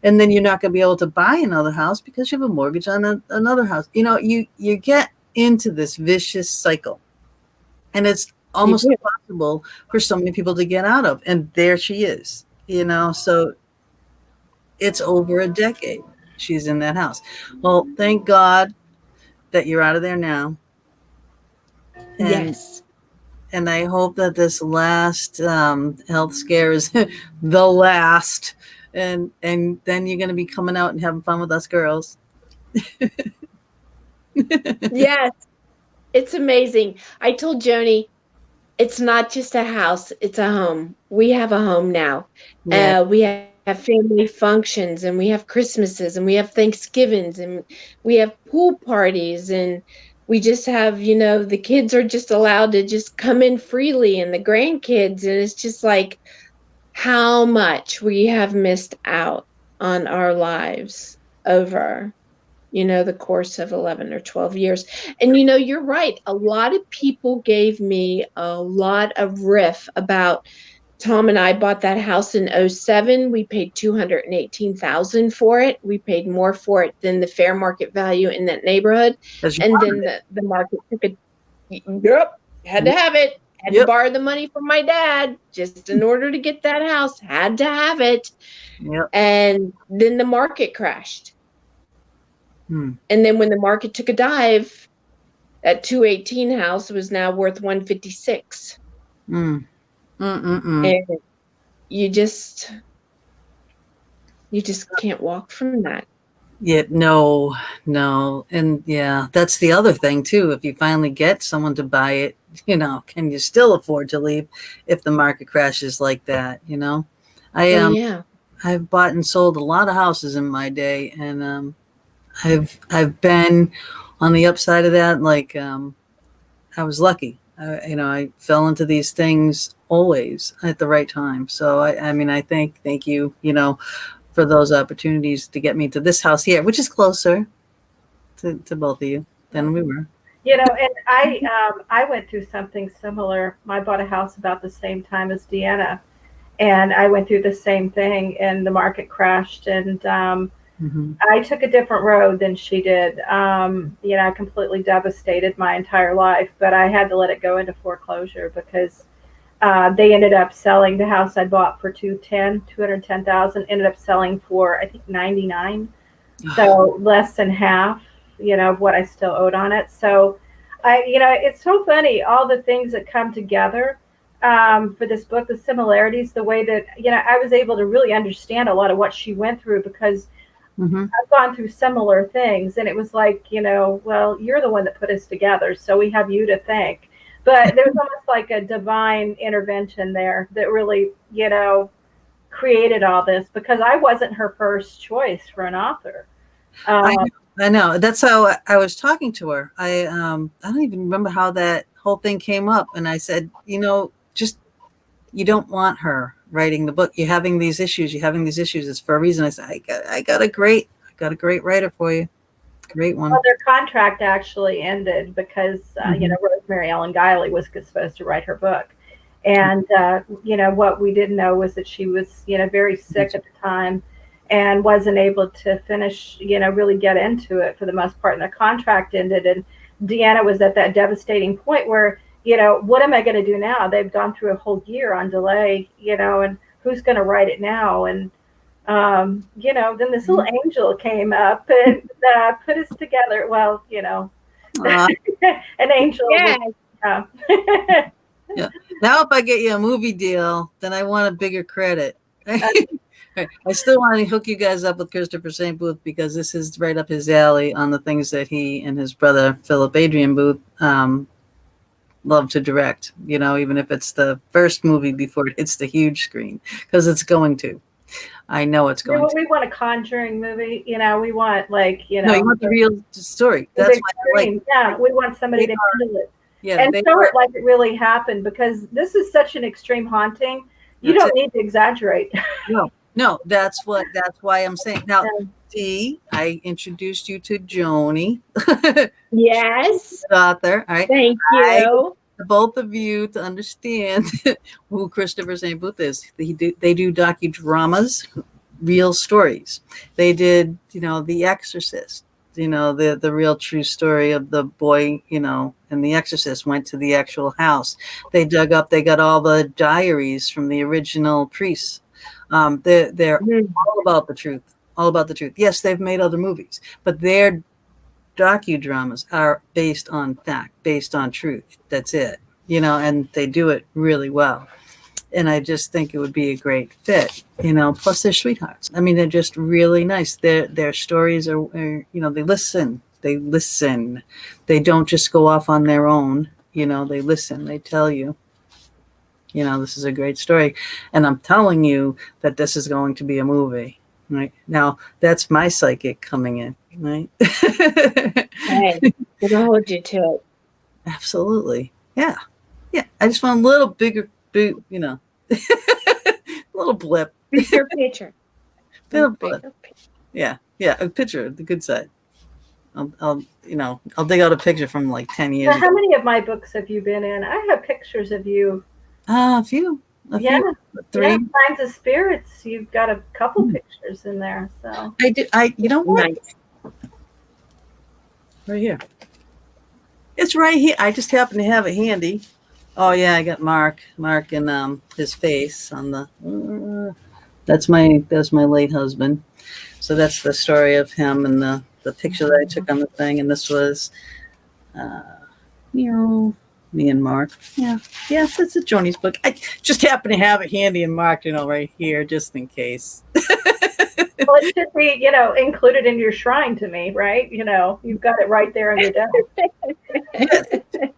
And then you're not going to be able to buy another house because you have a mortgage on another house. You get into this vicious cycle, and it's almost impossible for so many people to get out of. And there she is, so it's over a decade she's in that house. Well, thank God that you're out of there now. Yes. And I hope that this last health scare is the last. And then you're going to be coming out and having fun with us girls. Yes. It's amazing. I told Joni, it's not just a house, it's a home. We have a home now. Yeah. We have family functions, and we have Christmases, and we have Thanksgivings, and we have pool parties, and we just have, the kids are just allowed to just come in freely, and the grandkids, and it's just like how much we have missed out on our lives over the course of 11 or 12 years. And, you're right. A lot of people gave me a lot of riff about Tom and I bought that house in 2007. We paid $218,000 for it. We paid more for it than the fair market value in that neighborhood. And then the market took had to have it. Had to borrow the money from my dad just in order to get that house. Had to have it. Yep. And then the market crashed. And then when the market took a dive, that 218 house was now worth 156. And you just can't walk from that. Yeah, no. And yeah, that's the other thing too. If you finally get someone to buy it, can you still afford to leave if the market crashes like that? I've bought and sold a lot of houses in my day, and I've been on the upside of that. Like, I was lucky. I fell into these things always at the right time. So I thank you, for those opportunities to get me to this house here, which is closer to both of you than we were. And I went through something similar. I bought a house about the same time as DeAnna, and I went through the same thing, and the market crashed, and I took a different road than she did. I completely devastated my entire life, but I had to let it go into foreclosure because they ended up selling the house I bought for 210,000, ended up selling for, I think, 99. So less than half, of what I still owed on it. So it's so funny, all the things that come together for this book, the similarities, the way that, I was able to really understand a lot of what she went through because I've gone through similar things. And it was like, well, you're the one that put us together, so we have you to thank. But there was almost like a divine intervention there that really, created all this because I wasn't her first choice for an author. I know. That's how I was talking to her. I don't even remember how that whole thing came up. And I said, just, you don't want her writing the book. You're having these issues. It's for a reason. I said, I got a great writer for you. Great one. Well, their contract actually ended because, Rosemary Ellen Guiley was supposed to write her book. And, what we didn't know was that she was, very sick at the time and wasn't able to finish, really get into it for the most part. And the contract ended. And DeAnna was at that devastating point where, what am I going to do now? They've gone through a whole year on delay, and who's going to write it now? And, then this little angel came up and put us together. Well, an angel. Yeah. Yeah. Now, if I get you a movie deal, then I want a bigger credit. I still want to hook you guys up with Christopher St. Booth because this is right up his alley on the things that he and his brother Philip Adrian Booth love to direct. Even if it's the first movie before it hits the huge screen, because it's going to. I know it's going to. We want a Conjuring movie. We want No, you want the real story. That's why I like. Yeah, we want somebody to handle it. Yeah, and show it like it really happened because this is such an extreme haunting. You don't need to exaggerate. No, that's why I'm saying. Now, Dee, I introduced you to Joni. Yes. Author. All right. Thank you. Both of you to understand who Christopher St. Booth is. They do docudramas, real stories. They did, The Exorcist. The real true story of the boy, and The Exorcist went to the actual house. They got all the diaries from the original priests. They're all about the truth, Yes, they've made other movies, but their docudramas are based on fact, based on truth. That's it, and they do it really well. And I just think it would be a great fit, plus they're sweethearts. I mean, they're just really nice. Their stories are, they listen. They don't just go off on their own. They listen, they tell you, this is a great story. And I'm telling you that this is going to be a movie, right? Now, that's my psychic coming in, right? Hey, we're going to hold you to it. Absolutely. Yeah. Yeah. I just want a little bigger, a little blip. Bigger picture. Little blip. Yeah. Yeah. A picture, the good side. I'll dig out a picture from like 10 years ago. How many of my books have you been in? I have pictures of you. A few. Few. 3. Yeah, Signs of Spirits. You've got a couple pictures in there. So I do. You know what? Nice. Right here. It's right here. I just happen to have it handy. Oh yeah, I got Mark and his face on the. That's my late husband. So that's the story of him and the picture that I took on the thing. And this was, me and Mark. Yeah. Yes, it's a Joni's book. I just happen to have it handy and marked, right here, just in case. Well, it should be, included in your shrine to me, right? You've got it right there on your desk.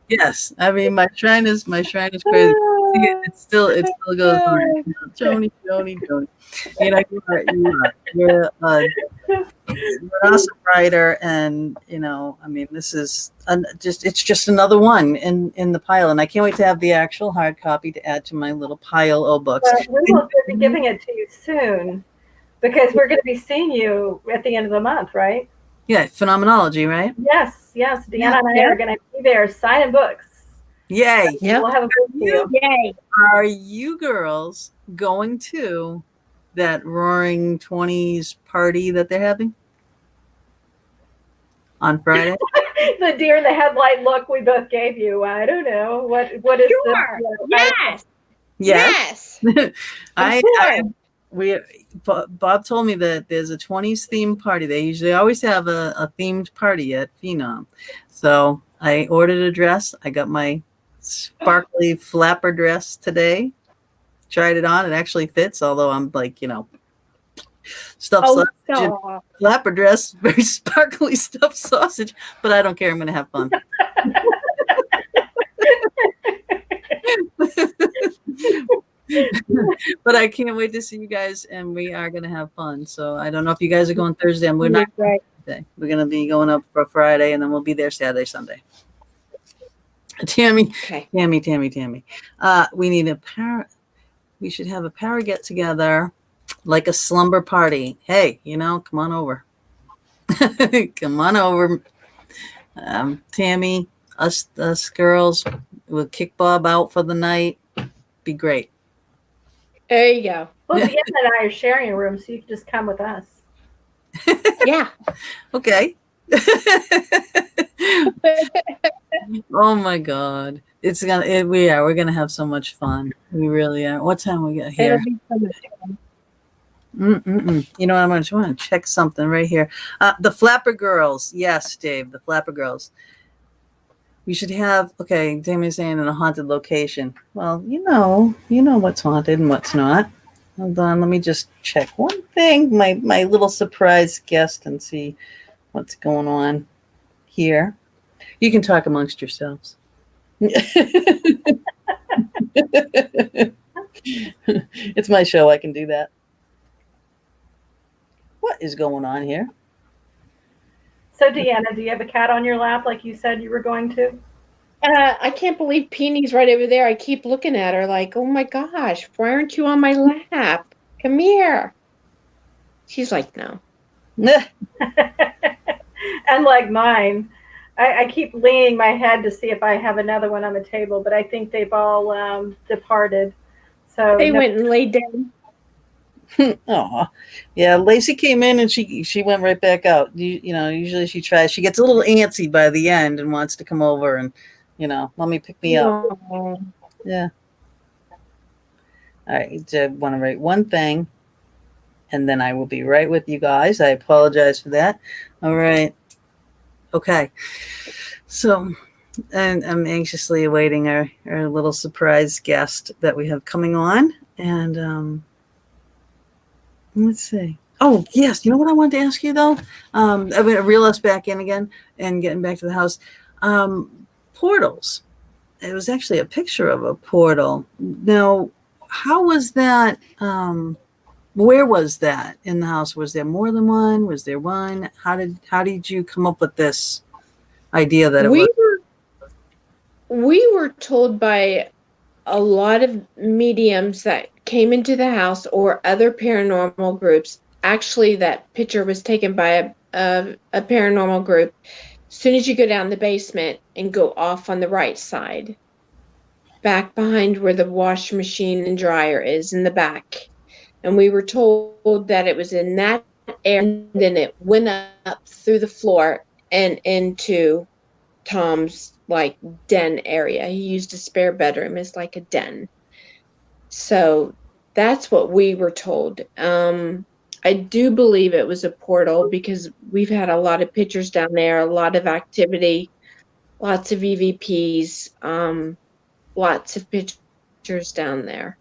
Yes. I mean, my shrine is crazy. It still goes on. Joni. You're an awesome writer, and this is it's just another one in the pile, and I can't wait to have the actual hard copy to add to my little pile of books. We will be giving it to you soon. Because we're going to be seeing you at the end of the month, right? Yeah, Phenomenology, right? Yes. DeAnna and I are going to be there signing books. Yay. Yeah. We'll have a book deal. Yay. Are you girls going to that Roaring 20s party that they're having on Friday? The deer in the headlight look we both gave you. I don't know what is Sure. this? Yes. I course. Bob told me that there's a 20s themed party. They usually always have a themed party at Phenom. So I ordered a dress. I got my sparkly flapper dress today. Tried it on. It actually fits, although I'm like, stuffed sausage and stop. flapper dress, very sparkly stuffed sausage, but I don't care. I'm going to have fun. But I can't wait to see you guys, and we are going to have fun. So I don't know if you guys are going Thursday. We're not going Thursday. We're going to be going up for Friday, and then we'll be there Saturday, Sunday. Tammy. We need we should have a para get together, like a slumber party. Hey, come on over. Come on over. Tammy, us girls, we'll kick Bob out for the night. Be great. There you go. Well, Deanna and I are sharing a room, so you can just come with us. Yeah. Okay. Oh my God. We're gonna have so much fun. We really are. What time we got here? You know what? I just want to check something right here. The Flapper Girls. Yes, Dave, the Flapper Girls. We should have, okay, Damien's saying in a haunted location. Well, you know what's haunted and what's not. Hold on, let me just check one thing, my little surprise guest, and see what's going on here. You can talk amongst yourselves. It's my show, I can do that. What is going on here? So, Deanna, do you have a cat on your lap like you said you were going to? I can't believe Peenie's right over there. I keep looking at her like, oh my gosh, why aren't you on my lap? Come here. She's like, no. And like mine, I keep leaning my head to see if I have another one on the table, but I think they've all departed. So they went and laid down. Oh, yeah. Lacey came in and she went right back out. Usually she tries. She gets a little antsy by the end and wants to come over and, mommy pick me up. Oh. Yeah. All right. I want to write one thing, and then I will be right with you guys. I apologize for that. All right. Okay. So, and I'm anxiously awaiting our little surprise guest that we have coming on, and let's see. Oh, yes. You know what I wanted to ask you, though? I reel us back in again and getting back to the house. Portals. It was actually a picture of a portal. Now, how was that? Where was that in the house? Was there more than one? Was there one? How did you come up with this idea that we were told by a lot of mediums that came into the house or other paranormal groups. Actually, that picture was taken by a paranormal group. As soon as you go down the basement and go off on the right side, back behind where the washing machine and dryer is in the back. And we were told that it was in that area, and then it went up through the floor and into Tom's den area. He used a spare bedroom as like a den. So that's what we were told. I do believe it was a portal because we've had a lot of pictures down there, a lot of activity, lots of EVPs, lots of pictures down there.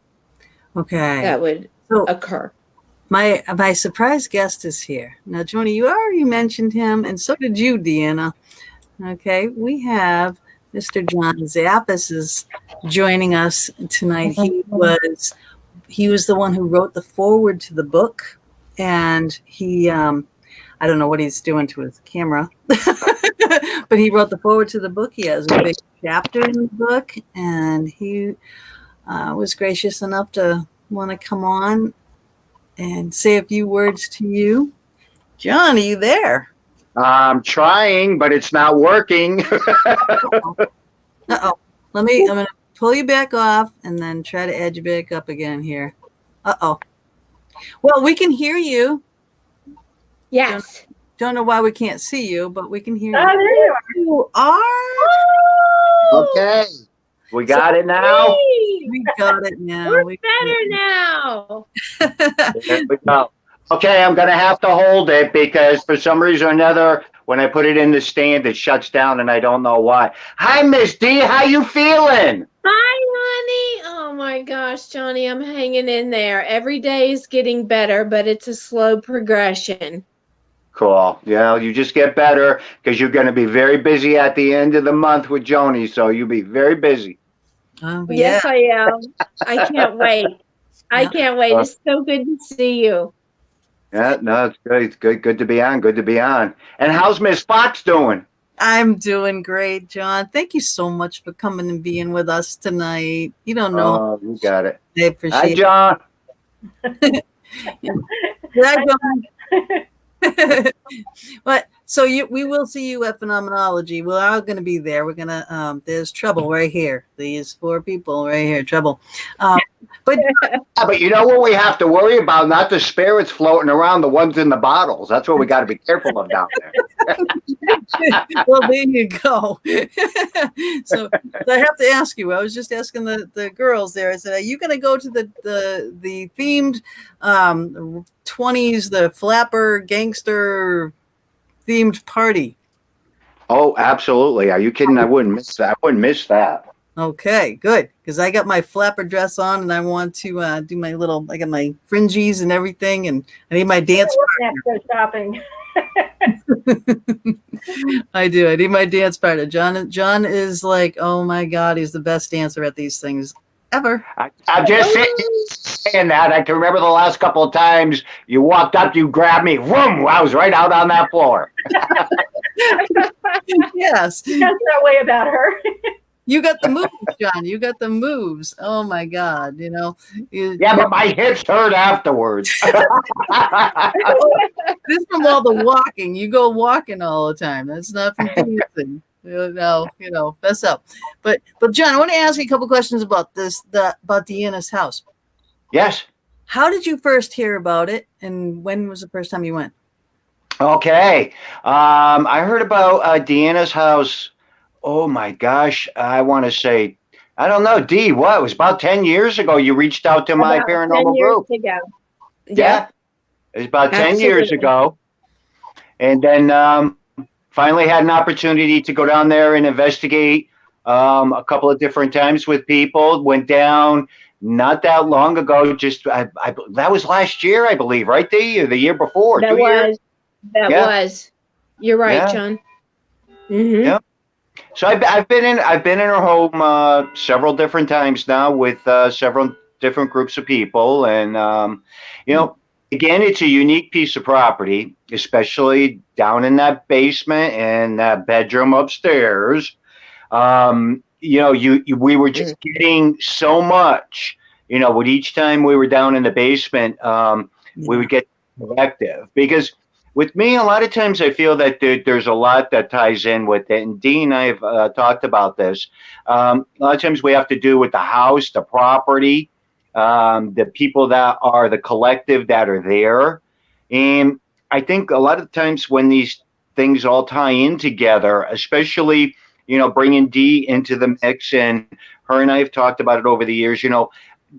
Okay. That would occur. My surprise guest is here. Now, Joni, you already mentioned him, and so did you, Deanna. Okay, we have Mr. John Zaffis is joining us tonight. He was the one who wrote the foreword to the book, and he I don't know what he's doing to his camera, but he wrote the foreword to the book. He has a big chapter in the book, and he was gracious enough to want to come on and say a few words to you. John, are you there? I'm trying, but it's not working. Uh-oh. I'm going to pull you back off and then try to edge you back up again here. Uh-oh. Well, we can hear you. Yes. Don't know why we can't see you, but we can hear Oh, you. there you are. You are. Okay. We got it now. Hey, We got it now. we're We better now. There we go. Okay, I'm gonna have to hold it because for some reason or another, when I put it in the stand, it shuts down and I don't know why. Hi, Miss D. How you feeling? Hi, honey. Oh my gosh, Johnny, I'm hanging in there. Every day is getting better, but it's a slow progression. Cool. Yeah, you just get better because you're going to be very busy at the end of the month with Joni, so you'll be very busy. yeah. Yes, I am. I can't wait. I Yeah. can't wait. It's so good to see you. Yeah, no, it's good. It's good. Good to be on. Good to be on. And how's Miss Fox doing? I'm doing great, John. Thank you so much for coming and being with us tonight. You don't know. Oh, you got it. I Hi, appreciate it. John. Yeah, John. But so we will see you at Phenomenology. We're all going to be there. We're gonna there's trouble right here. These 4 people right here, trouble. But Yeah, but you know what we have to worry about? Not the spirits floating around, the ones in the bottles. That's what we got to be careful of down there. well, there you go. So I have to ask you. I was just asking the girls there. I said, "Are you going to go to the themed 20s, the flapper gangster themed party?" Oh, absolutely. Are you kidding? I wouldn't miss that. I wouldn't miss that. Okay, good. Because I got my flapper dress on and I want to do my little. I got my fringies and everything, and I need my dance. Let's go shopping. I do. I need my dance partner. John is like, oh my God, he's the best dancer at these things ever. I'm just saying that. I can remember the last couple of times you walked up, you grabbed me, whoom, I was right out on that floor. Yes. That's that way about her. You got the moves, John. You got the moves. Oh my God. You know. Yeah, but my hips hurt afterwards. This is from all the walking. You go walking all the time. That's not from dancing. No, fess up. But John, I want to ask you a couple questions about about DeAnna's house. Yes. How did you first hear about it, and when was the first time you went? Okay. I heard about DeAnna's house. Oh my gosh. I want to say, I don't know, D, what? It was about 10 years ago you reached out to my About paranormal 10 years group. ago. Yeah. It was about 10 years Absolutely. ago. And then finally had an opportunity to go down there and investigate a couple of different times with people. Went down not that long ago. Just that was last year, I believe, right? Or the year before. That 2 years. was. That Yeah. was. You're right, Yeah. John. Mm-hmm. Yeah. So I've been in her home several different times now with several different groups of people, and again, it's a unique piece of property, especially down in that basement and that bedroom upstairs. We were just getting so much. With each time we were down in the basement, we would get collective because. With me, a lot of times I feel that there's a lot that ties in with it. And Dean and I have talked about this. A lot of times we have to do with the house, the property, the people that are the collective that are there. And I think a lot of times when these things all tie in together, especially, bringing Dee into the mix, and her and I have talked about it over the years,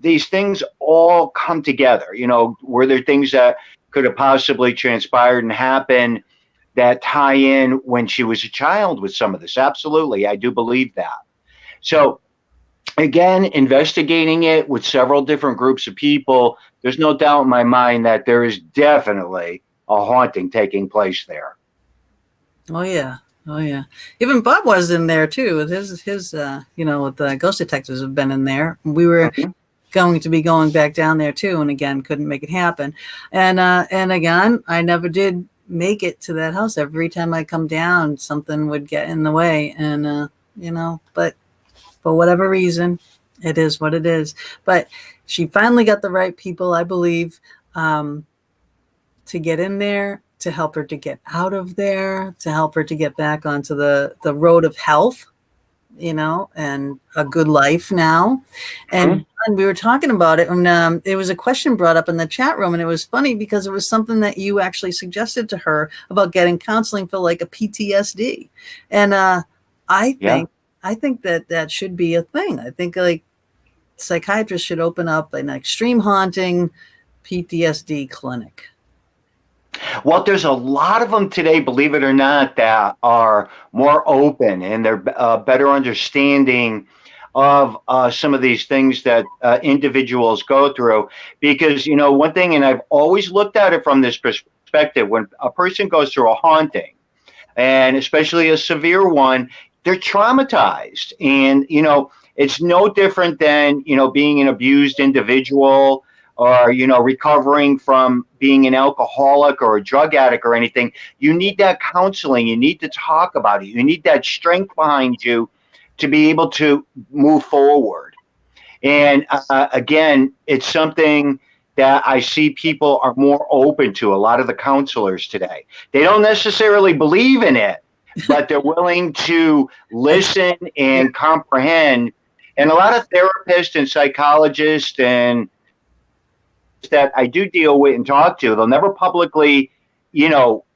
these things all come together. Were there things that could have possibly transpired and happened that tie in when she was a child with some of this? Absolutely. I do believe that. So again, investigating it with several different groups of people, there's no doubt in my mind that there is definitely a haunting taking place there. Oh yeah. Oh yeah. Even Bob was in there too. With his with the ghost detectives have been in there. We were going to be going back down there too, and again couldn't make it happen. And again, I never did make it to that house. Every time I come down, something would get in the way, and but for whatever reason, it is what it is. But she finally got the right people, I believe, to get in there, to help her to get out of there, to help her to get back onto the road of health. and a good life now. And we were talking about it, and there was a question brought up in the chat room, and it was funny because it was something that you actually suggested to her about getting counseling for like a PTSD. And I think that should be a thing. I think like psychiatrists should open up an extreme haunting PTSD clinic. Well, there's a lot of them today, believe it or not, that are more open and they're better understanding of some of these things that individuals go through. Because, one thing, and I've always looked at it from this perspective, when a person goes through a haunting, and especially a severe one, they're traumatized. And, it's no different than, being an abused individual or, recovering from being an alcoholic or a drug addict or anything. You need that counseling. You need to talk about it. You need that strength behind you to be able to move forward. And again, it's something that I see people are more open to, a lot of the counselors today. They don't necessarily believe in it, but they're willing to listen and comprehend. And a lot of therapists and psychologists and that I do deal with and talk to, they'll never publicly,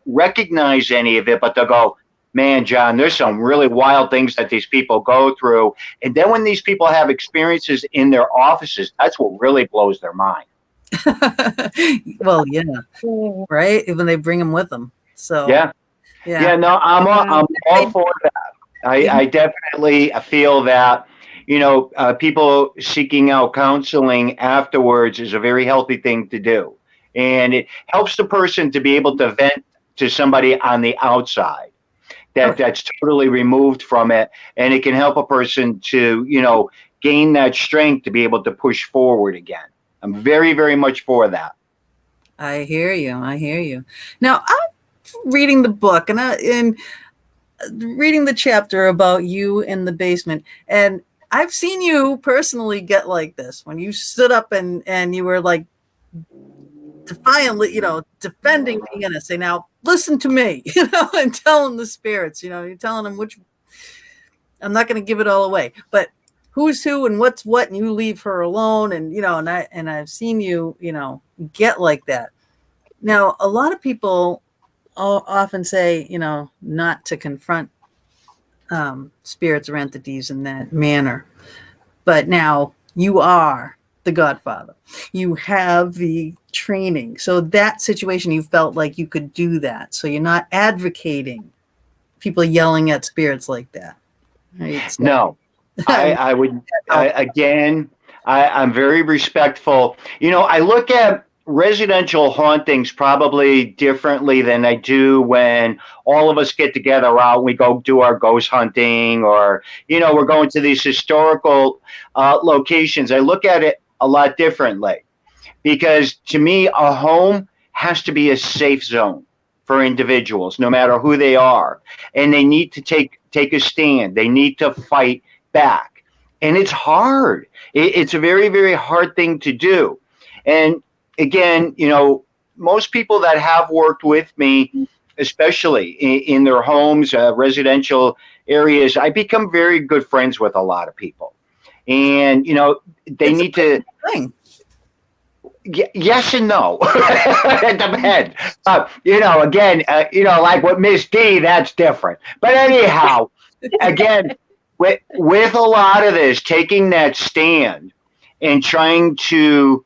recognize any of it, but they'll go, man, John, there's some really wild things that these people go through. And then when these people have experiences in their offices, that's what really blows their mind. Well, yeah, right. When they bring them with them. So yeah. No, I'm all for that. I definitely feel that, people seeking out counseling afterwards is a very healthy thing to do. And it helps the person to be able to vent to somebody on the outside that's totally removed from it. And it can help a person to, gain that strength to be able to push forward again. I'm very, very much for that. I hear you. Now, I'm reading the book and reading the chapter about you in the basement. And I've seen you personally get like this when you stood up and you were like defiantly, defending DeAnna, say, now listen to me, and telling the spirits, you're telling them which, I'm not going to give it all away, but who's who and what's what, and you leave her alone. And, and I've seen you, get like that. Now, a lot of people often say, not to confront spirits or entities in that manner. But now you are the godfather. You have the training. So that situation, you felt like you could do that. So you're not advocating people yelling at spirits like that. Right? So, no, I would, again, I'm very respectful. I look at residential hauntings probably differently than I do when all of us get together out, we go do our ghost hunting, or, we're going to these historical locations. I look at it a lot differently because to me, a home has to be a safe zone for individuals, no matter who they are. And they need to take a stand. They need to fight back. And it's hard. It's a very, very hard thing to do. And again, most people that have worked with me, especially in their homes, residential areas, I become very good friends with a lot of people. And, they need to... Yes and no. It depends. Again, like with Miss D, that's different. But anyhow, again, with a lot of this, taking that stand and trying to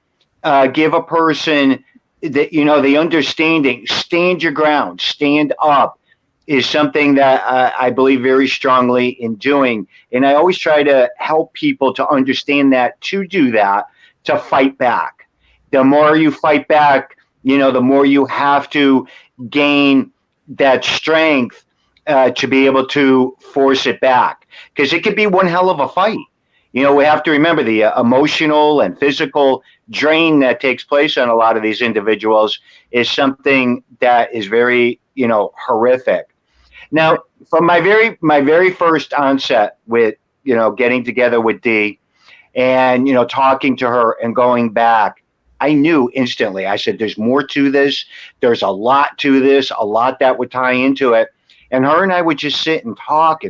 give a person that, the understanding, stand your ground, stand up, is something that I believe very strongly in doing. And I always try to help people to understand that, to do that, to fight back. The more you fight back, the more you have to gain that strength to be able to force it back. Because it could be one hell of a fight. We have to remember the emotional and physical drain that takes place on a lot of these individuals is something that is very, horrific. Now, from my very first onset with, getting together with Dee and, talking to her and going back, I knew instantly. I said, there's more to this. There's a lot to this, a lot that would tie into it. And her and I would just sit and talk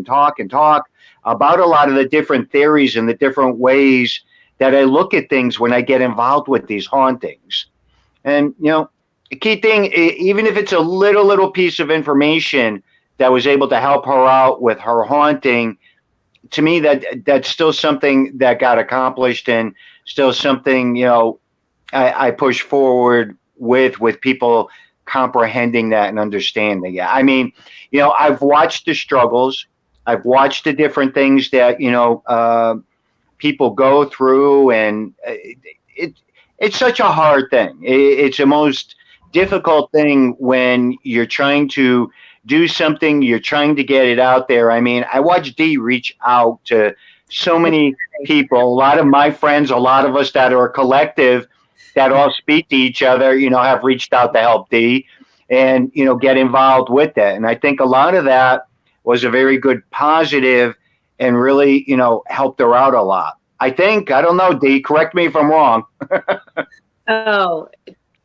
about a lot of the different theories and the different ways that I look at things when I get involved with these hauntings. And, the key thing, even if it's a little piece of information that was able to help her out with her haunting, to me, that's still something that got accomplished, and still something, I push forward with people comprehending that and understanding it. I mean, I've watched the struggles. I've watched the different things that, people go through, and it's such a hard thing. It's the most difficult thing when you're trying to do something, you're trying to get it out there. I mean, I watched Dee reach out to so many people, a lot of my friends, a lot of us that are a collective that all speak to each other, have reached out to help Dee and, get involved with that. And I think a lot of that was a very good positive and really, helped her out a lot. I don't know, Dee, correct me if I'm wrong. Oh,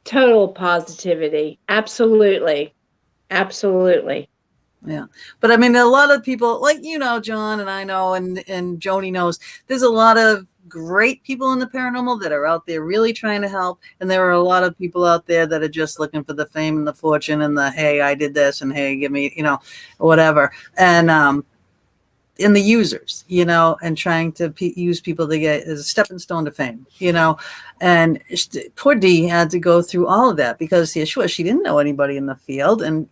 total positivity. Absolutely. Absolutely. Yeah. But I mean, a lot of people like, John, and I know, and Joni knows, there's a lot of great people in the paranormal that are out there really trying to help. And there are a lot of people out there that are just looking for the fame and the fortune and the, hey, I did this, and hey, give me, whatever. And the users, and trying to use people to get as a stepping stone to fame, and poor Dee had to go through all of that because, yeah, sure, she didn't know anybody in the field, and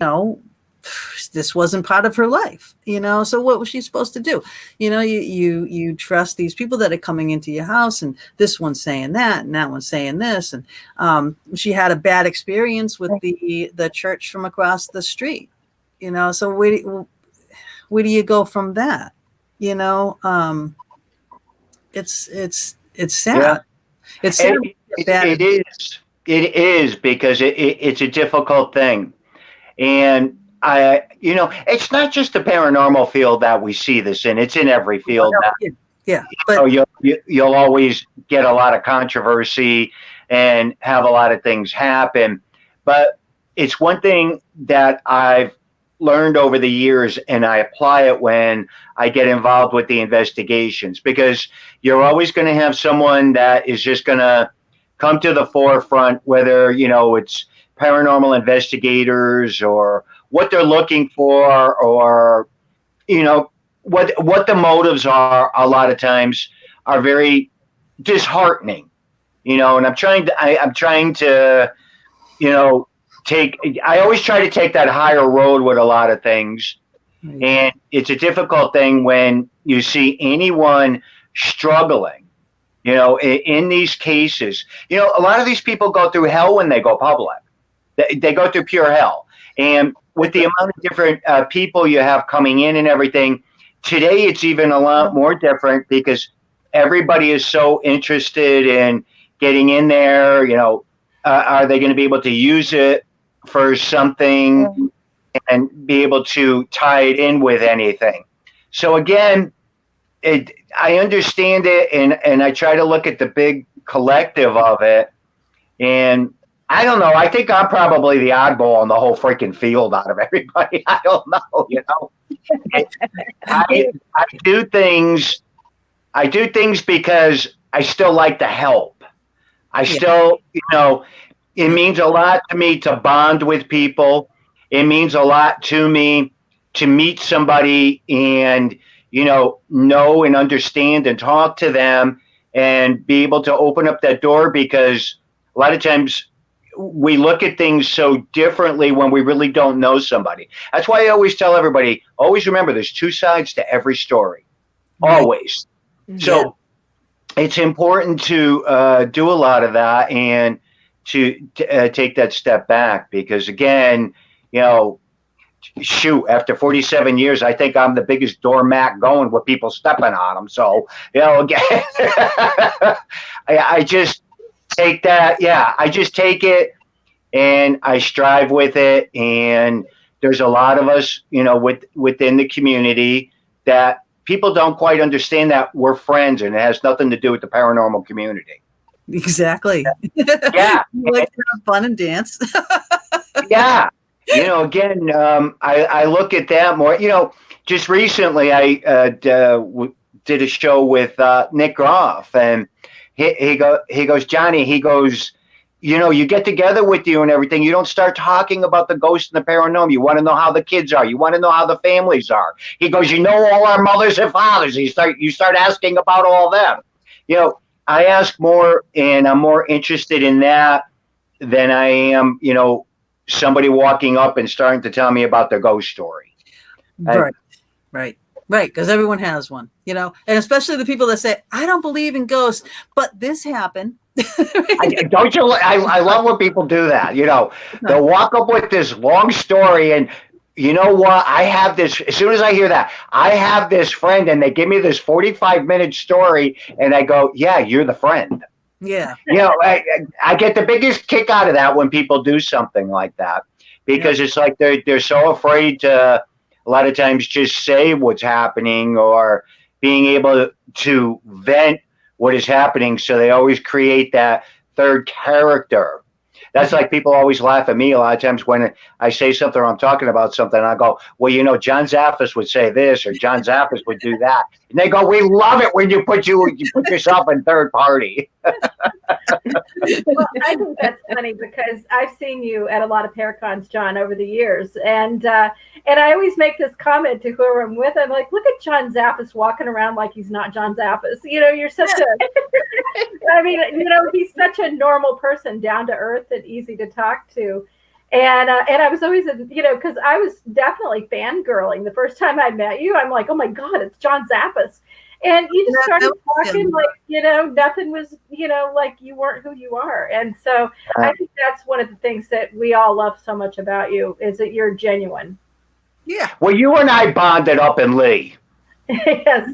this wasn't part of her life, so what was she supposed to do? You trust these people that are coming into your house, and this one's saying that, and that one's saying this. And she had a bad experience with the church from across the street, so where do you go from that? It's sad. Yeah. It's sad. It is because it's a difficult thing. And it's not just the paranormal field that we see this in. It's in every field. Yeah. But you'll always get a lot of controversy and have a lot of things happen. But it's one thing that I've learned over the years, and I apply it when I get involved with the investigations, because you're always going to have someone that is just going to come to the forefront, whether, it's paranormal investigators or what they're looking for, or, what the motives are. A lot of times are very disheartening, and I'm trying to, I always try to take that higher road with a lot of things. And it's a difficult thing when you see anyone struggling, in these cases. A lot of these people go through hell when they go public. They go through pure hell. And with the amount of different people you have coming in and everything, today it's even a lot more different because everybody is so interested in getting in there. Are they going to be able to use it for something and be able to tie it in with anything? So again, I understand it, and I try to look at the big collective of it. And I don't know, I think I'm probably the oddball in the whole freaking field out of everybody. I don't know, I do things because I still like to help. I still, it means a lot to me to bond with people. It means a lot to me to meet somebody and, know and understand and talk to them and be able to open up that door, because a lot of times we look at things so differently when we really don't know somebody. That's why I always tell everybody, always remember there's two sides to every story. Always. Yeah. So it's important to do a lot of that and to take that step back, because again, after 47 years, I think I'm the biggest doormat going with people stepping on them. So, again, I just take that. Yeah, I just take it and I strive with it. And there's a lot of us, within the community that people don't quite understand that we're friends, and it has nothing to do with the paranormal community. Exactly. Yeah. You like to have fun and dance. Yeah. Again, I look at that more, just recently I did a show with Nick Groff, and he goes, Johnny, he goes, you know, you get together with you and everything, you don't start talking about the ghost and the paranormal. You want to know how the kids are. You want to know how the families are. He goes, you know, all our mothers and fathers. You start asking about all them. You know, I ask more, and I'm more interested in that than I am, you know, somebody walking up and starting to tell me about their ghost story. Right. Because everyone has one, you know, and especially the people that say, I don't believe in ghosts, but this happened. I love when people do that. You know, they'll walk up with this long story, and you know what? I have this. As soon as I hear that, I have this friend, and they give me this 45-minute story, and I go, "Yeah, you're the friend." Yeah. You know, I get the biggest kick out of that when people do something like that, because it's like they're so afraid to a lot of times just say what's happening, or being able to vent what is happening, so they always create that third character. That's like people always laugh at me a lot of times when I say something or I'm talking about something, and I go, well, you know, John Zaffis would say this, or John Zaffis would do that. And they go, we love it when you put yourself in third party. Well, I think that's funny because I've seen you at a lot of Paracons, John, over the years. And I always make this comment to whoever I'm with. I'm like, look at John Zaffis walking around like he's not John Zaffis. You know, you're such I mean, you know, he's such a normal person, down to earth and easy to talk to. And I was always, you know, because I was definitely fangirling the first time I met you. I'm like, oh my God, it's John Zaffis. And you just started talking like, you know, nothing was, you know, like you weren't who you are. And so I think that's one of the things that we all love so much about you, is that you're genuine. Yeah. Well, you and I bonded up in Lee. Yes.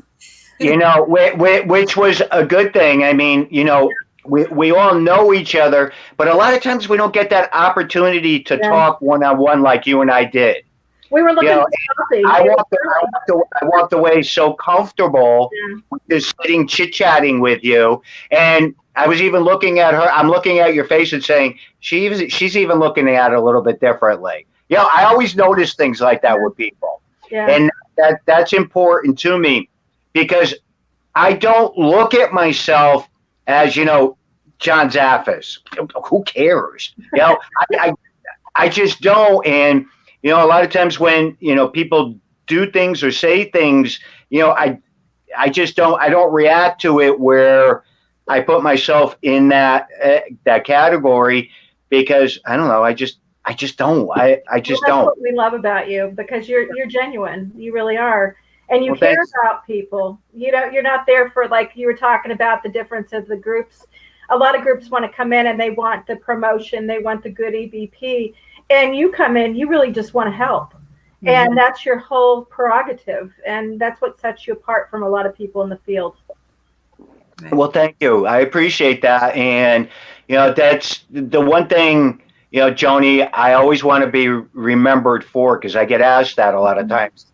You know, which was a good thing. I mean, you know, we all know each other, but a lot of times we don't get that opportunity to talk one-on-one like you and I did. We were looking at coffee. I walked away so comfortable just sitting chit-chatting with you. And I was even looking at her. I'm looking at your face and saying, she's even looking at it a little bit differently. You know, I always notice things like that with people. Yeah. And that's important to me, because I don't look at myself as, you know, John Zaffis. Who cares? You know, I just don't. And, you know, a lot of times when, you know, people do things or say things, you know, I just don't, I don't react to it where I put myself in that category, because I don't know. I just don't. I just don't. That's what we love about you, because you're genuine. You really are. And you care about people. You know, you're not there for, like you were talking about, the difference of the groups. A lot of groups want to come in and they want the promotion. They want the good EVP. And you come in, you really just want to help. Mm-hmm. And that's your whole prerogative. And that's what sets you apart from a lot of people in the field. Well, thank you. I appreciate that. And, you know, that's the one thing, you know, Joni, I always want to be remembered for, because I get asked that a lot of times.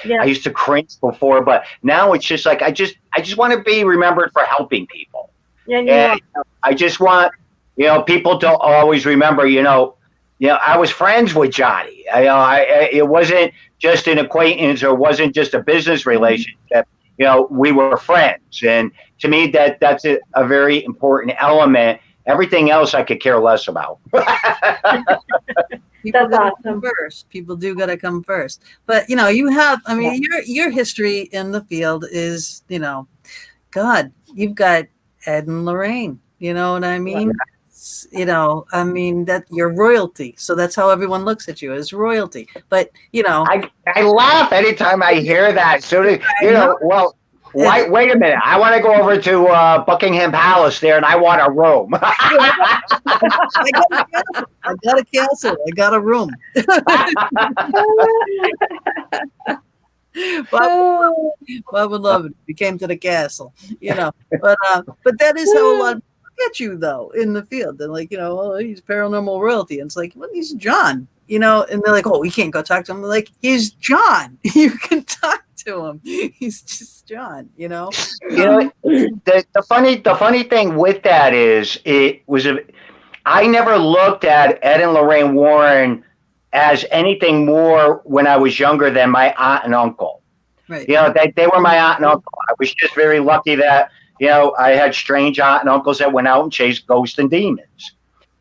Yeah. I used to cringe before, but now it's just like, I just want to be remembered for helping people. Yeah, and I just want, you know, people to always remember, you know, I was friends with Johnny. It wasn't just an acquaintance, or wasn't just a business relationship. You know, we were friends. And to me, that's a very important element. Everything else I could care less about. People gotta come first. People do gotta come first. But, you know, you have, I mean, your history in the field is, you know, God, you've got Ed and Lorraine. You know what I mean? You know, I mean, that you're royalty. So that's how everyone looks at you, as royalty. But, you know, I laugh anytime I hear that. So, you know, well, wait a minute. I want to go over to Buckingham Palace there, and I want a room. I got a castle. I got a room. Bob would love it if you came to the castle, you know. But that is how a lot of people look at you, though, in the field. They're like, you know, well, he's paranormal royalty. And it's like, well, he's John, you know. And they're like, oh, we can't go talk to him. They're like, he's John. You can talk to him. He's just John, you know. You know, the funny thing with that is, I never looked at Ed and Lorraine Warren as anything more when I was younger than my aunt and uncle. Right. You know, they were my aunt and uncle. I was just very lucky that, you know, I had strange aunt and uncles that went out and chased ghosts and demons,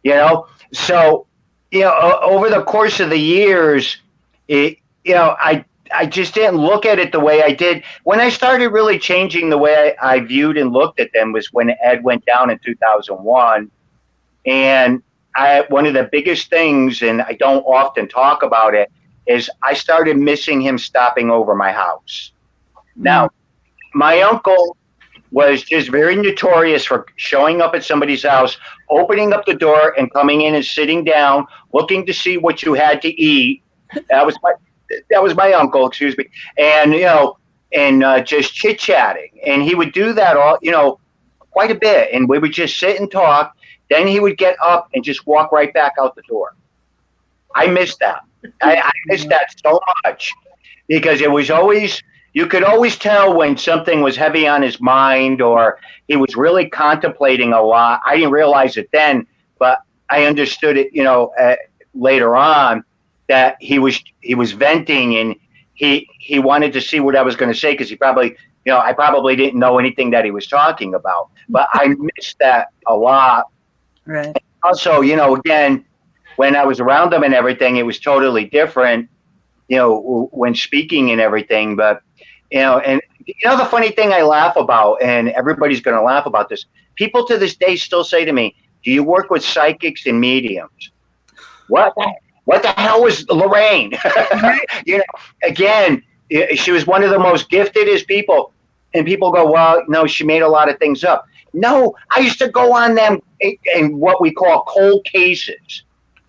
you know? So, you know, over the course of the years, you know, I just didn't look at it the way I did. When I started really changing the way I viewed and looked at them was when Ed went down in 2001. And one of the biggest things, and I don't often talk about it, is I started missing him stopping over my house. Now, my uncle was just very notorious for showing up at somebody's house, opening up the door and coming in and sitting down, looking to see what you had to eat. That was my uncle, excuse me. And, you know, and just chit-chatting. And he would do that all, you know, quite a bit. And we would just sit and talk. Then he would get up and just walk right back out the door. I missed that. I missed that so much because it was always, you could always tell when something was heavy on his mind or he was really contemplating a lot. I didn't realize it then, but I understood it, you know, later on that he was venting and he wanted to see what I was going to say because he probably, you know, I probably didn't know anything that he was talking about. But I missed that a lot. Right. Also, you know, again, when I was around them and everything, it was totally different, you know, when speaking and everything. But, you know, and, you know, the funny thing I laugh about, and everybody's going to laugh about this, people to this day still say to me, do you work with psychics and mediums? What the hell was Lorraine? You know, again, she was one of the most giftedest people. And people go, well, no, she made a lot of things up. No, I used to go on them in what we call cold cases.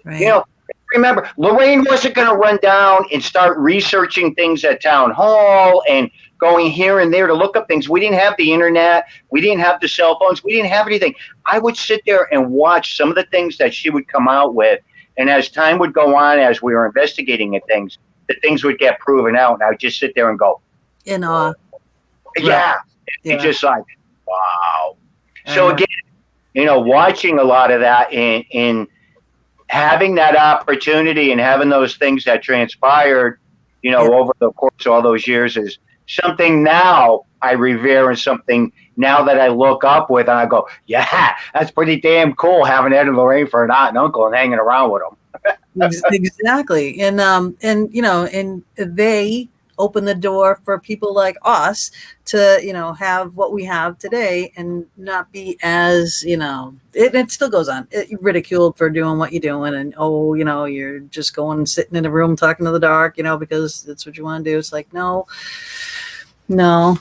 Right. You know, remember, Lorraine wasn't going to run down and start researching things at town hall and going here and there to look up things. We didn't have the internet. We didn't have the cell phones. We didn't have anything. I would sit there and watch some of the things that she would come out with. And as time would go on, as we were investigating at things, the things would get proven out. And I would just sit there and go, in awe. yeah. Yeah. It's just like, wow. So again, you know, watching a lot of that in having that opportunity and having those things that transpired, you know, over the course of all those years is something now I revere and something now that I look up with and I go, yeah, that's pretty damn cool having Ed and Lorraine for an aunt and uncle and hanging around with them. Exactly. And you know, and they open the door for people like us to, you know, have what we have today and not be as, you know, it still goes on. You're ridiculed for doing what you're doing. And, oh, you know, you're just going and sitting in a room talking to the dark, you know, because that's what you want to do. It's like, no,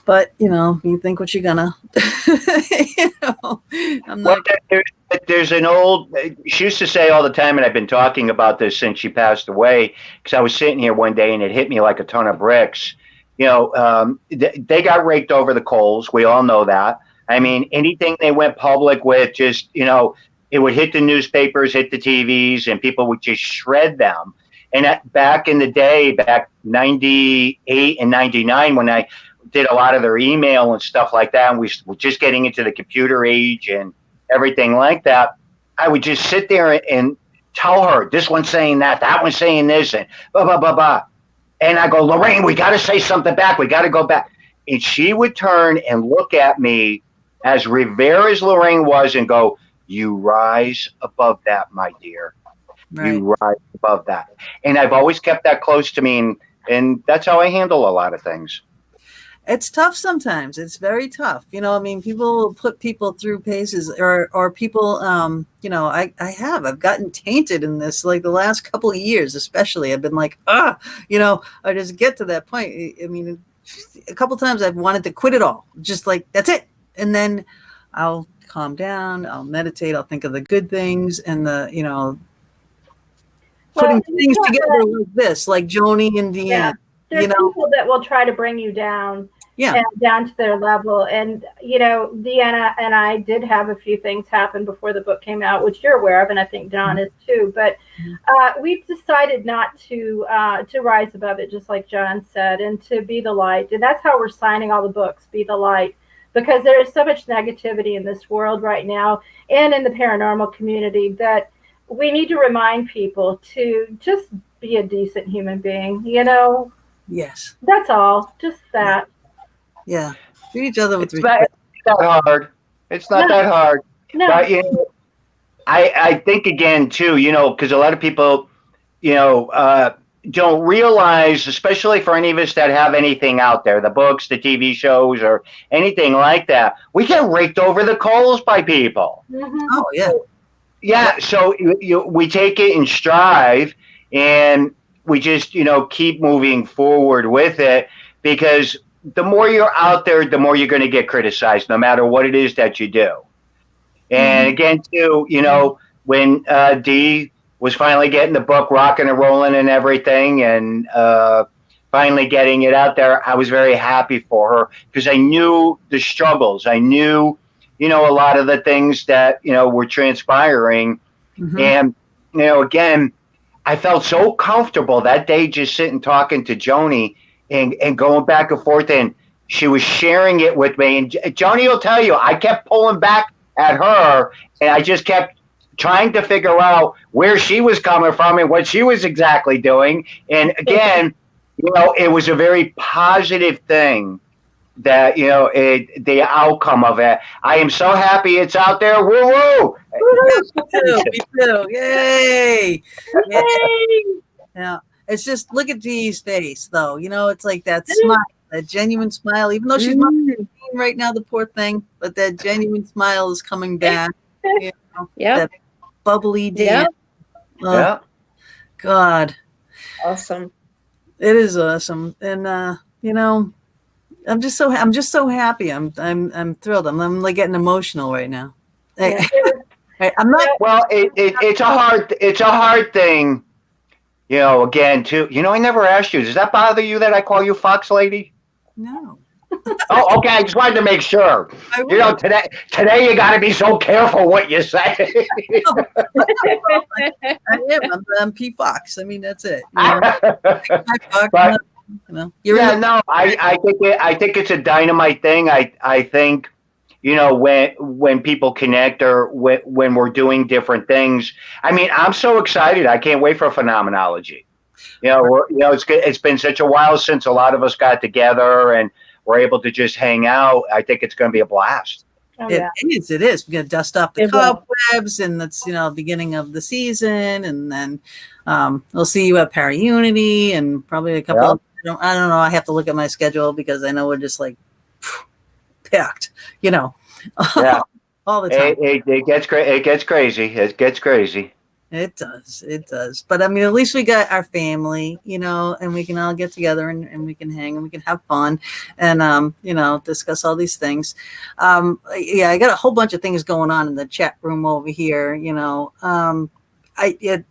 but, you know, you think what you're gonna, you know, I'm not. Well, there's an old, she used to say all the time, and I've been talking about this since she passed away, because I was sitting here one day and it hit me like a ton of bricks. You know, they got raked over the coals. We all know that. I mean, anything they went public with, just, you know, it would hit the newspapers, hit the TVs, and people would just shred them. And back in the day, back 98 and 99, when I did a lot of their email and stuff like that, and we were just getting into the computer age and everything like that, I would just sit there and tell her, this one's saying that one's saying this, and blah, blah, blah, blah. And I go, Lorraine, we got to say something back. We got to go back. And she would turn and look at me as revere as Lorraine was and go, you rise above that, my dear. Right. You rise above that. And I've always kept that close to me, and that's how I handle a lot of things. It's tough sometimes. It's very tough. You know, I mean, people put people through paces or people, you know, I've gotten tainted in this, like the last couple of years, especially. I've been like, you know, I just get to that point. I mean, a couple of times I've wanted to quit it all. Just like, that's it. And then I'll calm down. I'll meditate. I'll think of the good things and the, you know, putting things together like this, like Joni and DeAnna. Yeah. There's people that will try to bring you down. Yeah. And down to their level. And, you know, DeAnna and I did have a few things happen before the book came out, which you're aware of, and I think Don is too. But we've decided not to rise above it, just like John said, and to be the light. And that's how we're signing all the books, be the light, because there is so much negativity in this world right now and in the paranormal community that we need to remind people to just be a decent human being, you know. Yes. That's all. Just that. Yeah. Treat each other with It's not, respect. it's not hard. It's not No. that hard. No. But I think again too, because a lot of people, don't realize, especially for any of us that have anything out there, the books, the TV shows, or anything like that, we get raked over the coals by people. Mhm. Oh, yeah. Yeah, so we take it and strive, and we just keep moving forward with it, because the more you're out there, the more you're going to get criticized, no matter what it is that you do. And again, too, when Dee was finally getting the book rocking and rolling and everything, and finally getting it out there, I was very happy for her, because I knew the struggles. I knew, a lot of the things that, were transpiring. Mhm. And, again, I felt so comfortable that day just sitting talking to Joni and going back and forth, and she was sharing it with me. And Joni will tell you, I kept pulling back at her, and I just kept trying to figure out where she was coming from and what she was exactly doing. And again, it was a very positive thing that, the outcome of it. I am so happy it's out there. Woo woo! Me too. Yay! Yay! Yeah. It's just, look at Dee's face, though. It's like that smile, that genuine smile, even though she's not right now, the poor thing, but that genuine smile is coming back. Yeah. That bubbly Dee. Yeah. Yeah. God. Awesome. It is awesome. And I'm just so happy. I'm thrilled. I'm like getting emotional right now. Yeah. I'm not. Well, it's a hard thing, again, too. I never asked you, does that bother you that I call you Fox Lady? No. Oh, okay. I just wanted to make sure. Today you got to be so careful what you say. I am. I'm P. Fox. I mean, that's it. But, I think it's a dynamite thing. I think, when people connect, or when we're doing different things. I mean, I'm so excited. I can't wait for Phenomenology. It's been such a while since a lot of us got together and we're able to just hang out. I think it's going to be a blast. Oh, It yeah. is. It is. We're gonna dust off the It will. cobwebs, and that's beginning of the season, and then we'll see you at Para Unity, and probably a couple. Yeah. I don't know. I have to look at my schedule, because I know we're just like packed. Yeah. all the time. It gets crazy. It gets crazy. It does. It does. But I mean, at least we got our family, and we can all get together, and we can hang, and we can have fun, and, discuss all these things. I got a whole bunch of things going on in the chat room over here.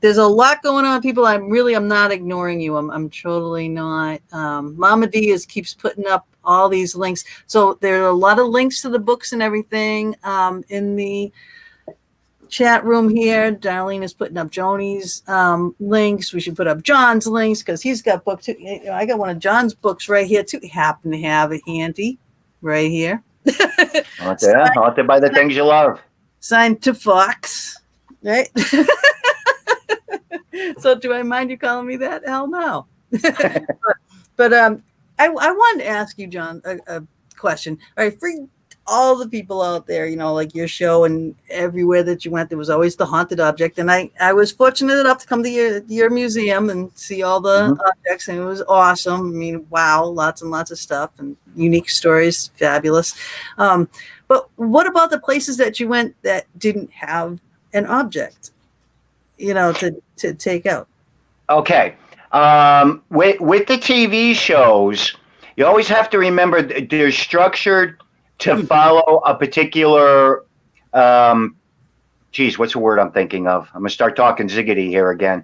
There's a lot going on, people. I'm not ignoring you. I'm totally not. Mama D keeps putting up all these links. So there are a lot of links to the books and everything, in the chat room here. Darlene is putting up Joni's links. We should put up John's links, because he's got book too. I got one of John's books right here too. Happen to have it handy right here. Haunted by the things you love. Signed to Fox, right? So do I mind you calling me that? Hell no. but I wanted to ask you, John, a question. All right, for all the people out there, like your show, and everywhere that you went, there was always the haunted object. And I was fortunate enough to come to your museum and see all the objects, and it was awesome. I mean, wow, lots and lots of stuff and unique stories, fabulous. But what about the places that you went that didn't have an object, to take out? Okay. With the TV shows, you always have to remember they're structured to follow a particular, what's the word I'm thinking of? I'm going to start talking ziggity here again.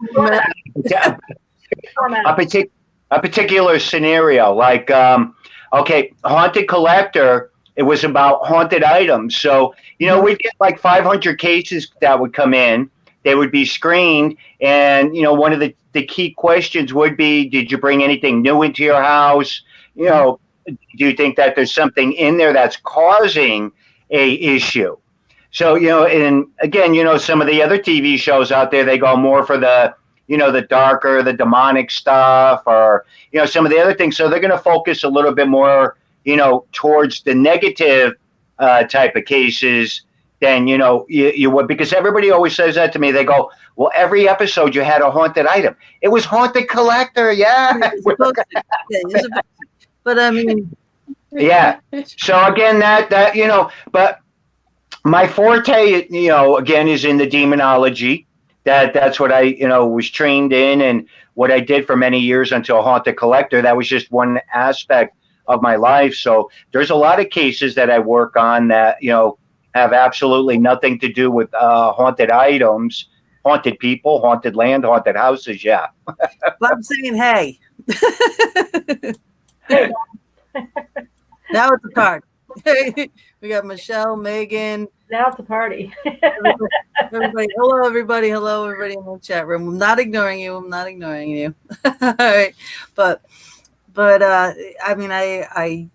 A particular scenario, like, Haunted Collector, it was about haunted items. So, we'd get like 500 cases that would come in. They would be screened, and, one of the key questions would be, did you bring anything new into your house? Do you think that there's something in there that's causing a issue? So, and again, some of the other TV shows out there, they go more for the, the darker, the demonic stuff, or some of the other things. So they're going to focus a little bit more, towards the negative type of cases than you would, because everybody always says that to me. They go, "Well, every episode you had a haunted item. It was Haunted Collector, yeah." But I mean, yeah. So again, that but my forte, again, is in the demonology. That's what I, was trained in, and what I did for many years until Haunted Collector. That was just one aspect of my life. So there's a lot of cases that I work on that, have absolutely nothing to do with haunted items, haunted people, haunted land, haunted houses. Yeah. I'm saying, hey. Now it's a party. We got Michelle, Megan. Now it's a party. Everybody, hello, everybody. Hello, everybody in the chat room. I'm not ignoring you. All right, but I mean, I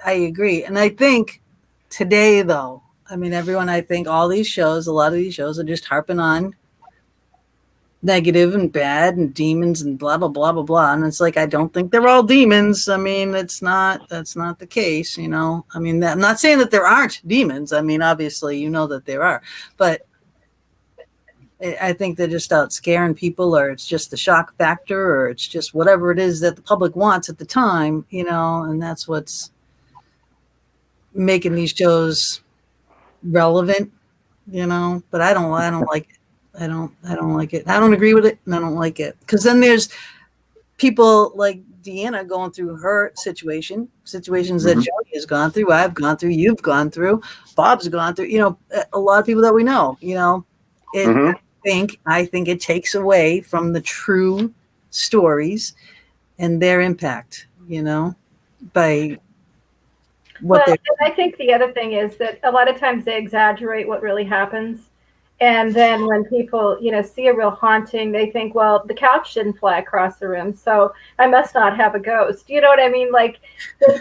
agree, and I think today, though, I mean, everyone, I think all these shows, a lot of these shows are just harping on negative and bad and demons and blah blah blah blah blah, and it's like, I don't think they're all demons. I mean, that's not the case, I mean, I'm not saying that there aren't demons. I mean, obviously that there are, but I think they're just out scaring people, or it's just the shock factor, or it's just whatever it is that the public wants at the time, and that's what's making these shows relevant, but I don't like it. I don't like it. I don't agree with it, and I don't like it, because then there's people like DeAnna going through her situations that Joni has gone through, I've gone through, you've gone through, Bob's gone through, a lot of people that we know, I think it takes away from the true stories and their impact, by what and I think the other thing is that a lot of times they exaggerate what really happens. And then when people, see a real haunting, they think, well, the couch didn't fly across the room, so I must not have a ghost. You know what I mean? Like, they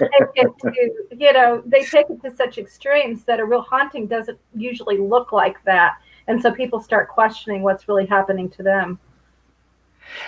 take it to such extremes that a real haunting doesn't usually look like that. And so people start questioning what's really happening to them.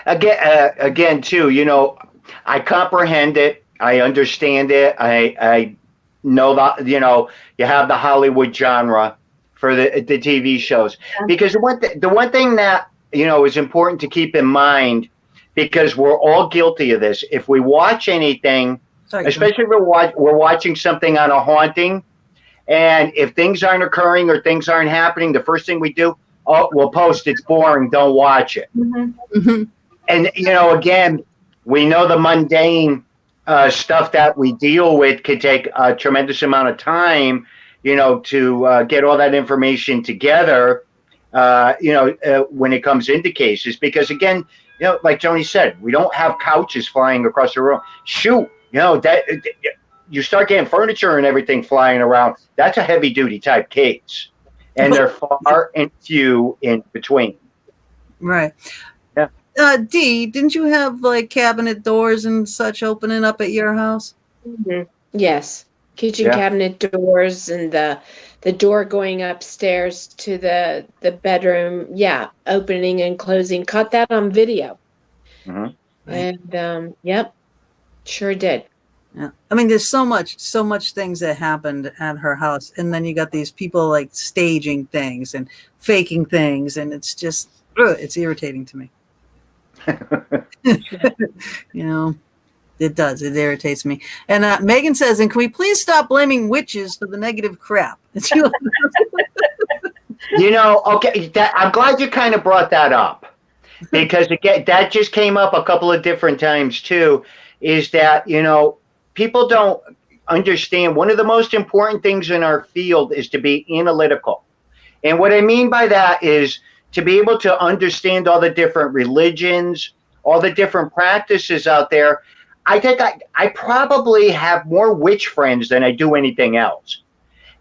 Again, too, I comprehend it. I understand it. I know that, you have the Hollywood genre for the TV shows, because the one thing that is important to keep in mind, because we're all guilty of this. If we watch anything, especially if we're watching something on a haunting, and if things aren't occurring or things aren't happening, the first thing we do, we'll post, it's boring, don't watch it. Mm-hmm. Mm-hmm. And again, we know the mundane stuff that we deal with could take a tremendous amount of time, to get all that information together, when it comes into cases. Because again, like Joni said, we don't have couches flying across the room. Shoot, that you start getting furniture and everything flying around. That's a heavy duty type case, and they're far and few in between. Right. Yeah. Dee, didn't you have like cabinet doors and such opening up at your house? Mm-hmm. Yes. Kitchen cabinet doors and the door going upstairs to the bedroom. Yeah. Opening and closing. Caught that on video. Mm-hmm. And yep, sure did. Yeah. I mean, there's so much things that happened at her house. And then you got these people like staging things and faking things. And it's just, it's irritating to me. It does. It irritates me. And Megan says, and can we please stop blaming witches for the negative crap? Okay. I'm glad you kind of brought that up, because again, that just came up a couple of different times too, is that, people don't understand one of the most important things in our field is to be analytical. And what I mean by that is to be able to understand all the different religions, all the different practices out there. I think I probably have more witch friends than I do anything else.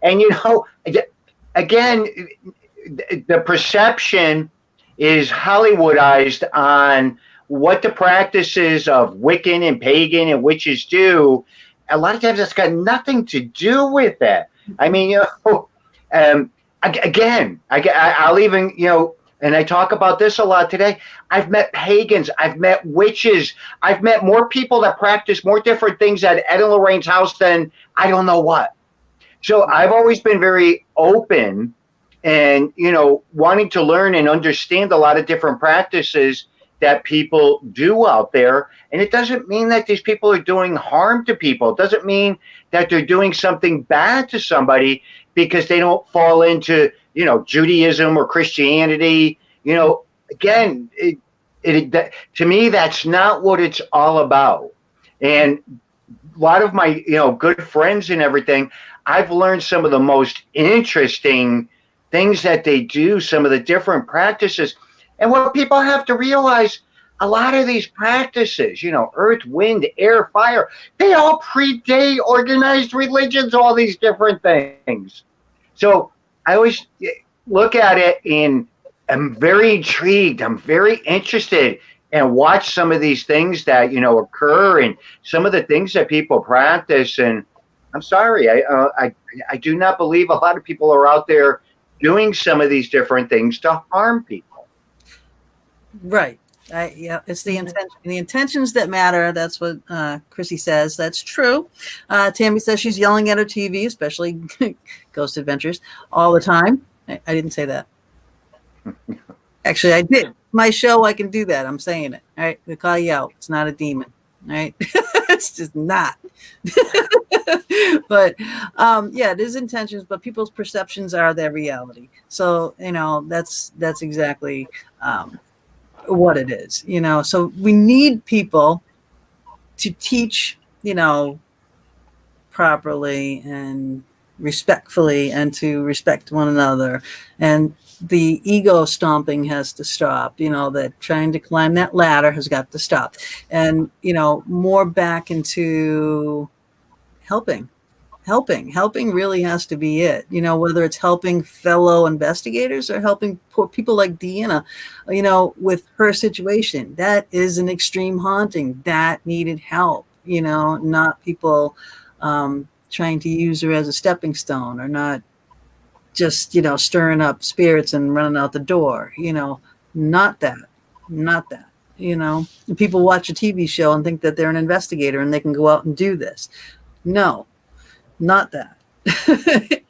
And, again, the perception is Hollywoodized on what the practices of Wiccan and pagan and witches do. A lot of times it's got nothing to do with that. I mean, again, I'll even, and I talk about this a lot today, I've met pagans, I've met witches, I've met more people that practice more different things at Ed and Lorraine's house than I don't know what. So I've always been very open and, wanting to learn and understand a lot of different practices that people do out there. And it doesn't mean that these people are doing harm to people. It doesn't mean that they're doing something bad to somebody because they don't fall into, Judaism or Christianity. Again, to me, that's not what it's all about. And a lot of my, good friends and everything, I've learned some of the most interesting things that they do, some of the different practices. And what people have to realize, a lot of these practices, earth, wind, air, fire, they all predate organized religions, all these different things. So I always look at it and I'm very intrigued. I'm very interested and watch some of these things that, occur and some of the things that people practice. And I'm sorry, I do not believe a lot of people are out there doing some of these different things to harm people. Right. It's the intention. The intentions that matter. That's what Chrissy says. That's true. Tammy says she's yelling at her TV, especially Ghost Adventures, all the time. I didn't say that. Actually, I did. My show, I can do that. I'm saying it. All right. We call you out. It's not a demon. All right. It's just not. But it is intentions, but people's perceptions are their reality. So, that's exactly what it is, so we need people to teach, properly and respectfully and to respect one another. And the ego stomping has to stop, that trying to climb that ladder has got to stop. And, more back into helping really has to be it, whether it's helping fellow investigators or helping poor people like DeAnna, with her situation. That is an extreme haunting that needed help, not people trying to use her as a stepping stone or not just, stirring up spirits and running out the door, not that. And people watch a TV show and think that they're an investigator and they can go out and do this. No. Not that. It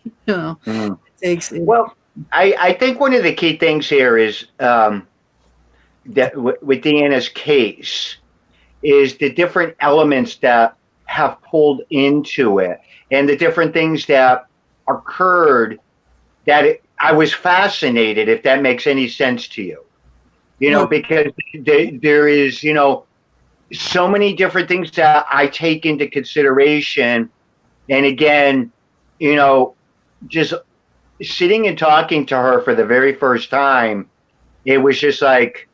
takes. Well, I think one of the key things here is that with DeAnna's case is the different elements that have pulled into it and the different things that occurred that I was fascinated, if that makes any sense to you, because there is, so many different things that I take into consideration. And again, just sitting and talking to her for the very first time, it was just like,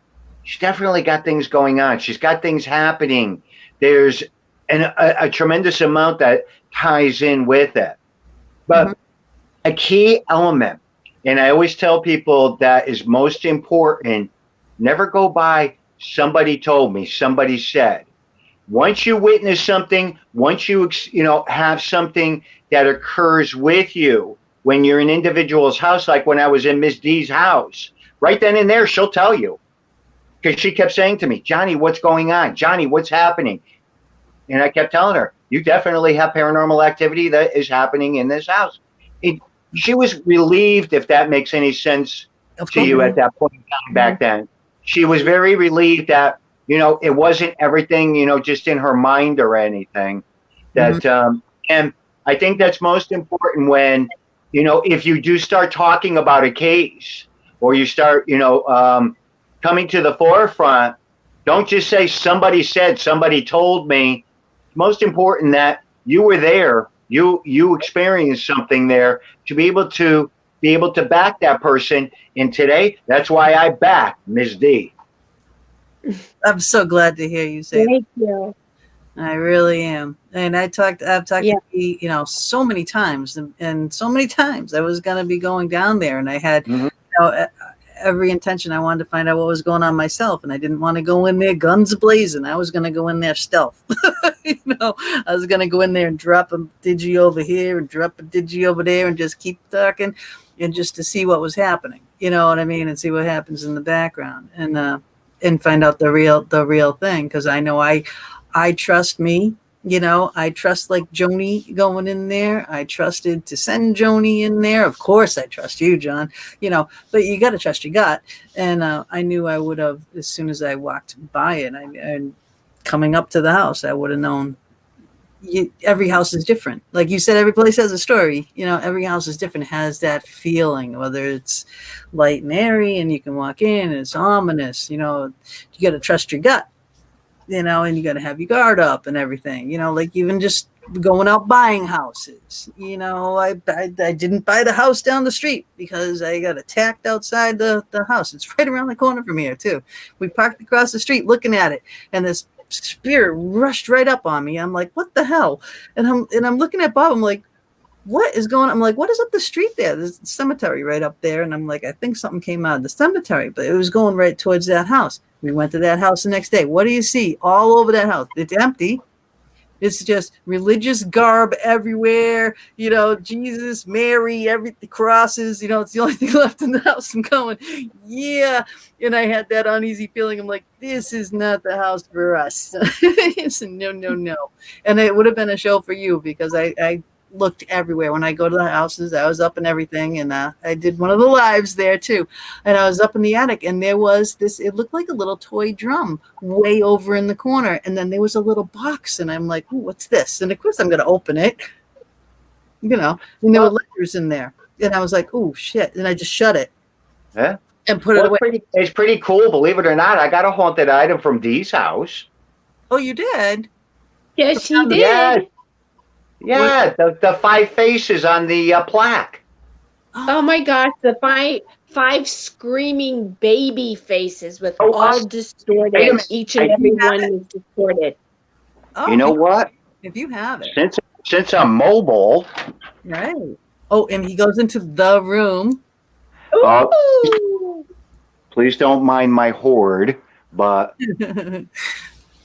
she's definitely got things going on. She's got things happening. There's a tremendous amount that ties in with it. But a key element, and I always tell people that is most important, never go by somebody told me, somebody said. Once you witness something, once you have something that occurs with you when you're in an individual's house, like when I was in Miss D's house, right then and there, she'll tell you. Because she kept saying to me, Johnny, what's going on? Johnny, what's happening? And I kept telling her, you definitely have paranormal activity that is happening in this house. She was relieved, if that makes any sense to you at that point in time back then. She was very relieved that it wasn't everything, just in her mind or anything. That and I think that's most important when, if you do start talking about a case or you start, coming to the forefront, don't just say somebody said, somebody told me. It's most important that you were there, you experienced something there to be able to back that person. And today, that's why I back Ms. D. I'm so glad to hear you say Thank you. I really am. And I've talked to you, so many times and so many times I was going to be going down there and I had, every intention. I wanted to find out what was going on myself. And I didn't want to go in there guns blazing. I was going to go in there stealth. I was going to go in there and drop a digi over here and drop a digi over there and just keep talking. and just to see what was happening. You know what I mean? And see what happens in the background, and find out the real thing. Because I know I trust me. You know, I trust like Joni going in there. I trusted to send Joni in there. Of course, I trust you, John. You know, but you got to trust your gut. And I knew I would have, as soon as I walked by it, and coming up to the house, I would have known. Every house is different. Like you said, every place has a story. You know, every house is different. It has that feeling, whether it's light and airy and you can walk in and it's ominous. You know, you got to trust your gut, you know, and you got to have your guard up and everything, you know, like even just going out buying houses. You know, I didn't buy the house down the street because I got attacked outside the house. It's right around the corner from here too. We parked across the street looking at it, and this spirit rushed right up on me. I'm like, what the hell? And I'm looking at Bob. I'm like, what is going on? I'm like, what is up the street there? There's a cemetery right up there. And I'm like, I think something came out of the cemetery, but it was going right towards that house. We went to that house the next day. What do you see all over that house? It's empty. It's just religious garb everywhere. You know, Jesus, Mary, everything, crosses. You know, it's the only thing left in the house. I'm going, yeah. And I had that uneasy feeling. I'm like, this is not the house for us. No. And it would have been a show for you because I looked everywhere. When I go to the houses, I was up and everything. And I did one of the lives there too. And I was up in the attic, and there was this, it looked like a little toy drum way over in the corner. And then there was a little box, and I'm like, ooh, what's this? And of course I'm going to open it, you know, and there were letters in there. And I was like, oh shit. And I just shut it. Yeah. And put it away. It's pretty cool, believe it or not. I got a haunted item from Dee's house. Oh, you did? Yes, he did. Yes. Yeah, the 5 faces on the plaque. Oh my gosh, the five screaming baby faces with all distorted. Each and every one is distorted. Oh, you know what? If you have it. Since I'm mobile. Right. Oh, and he goes into the room. Please don't mind my hoard, but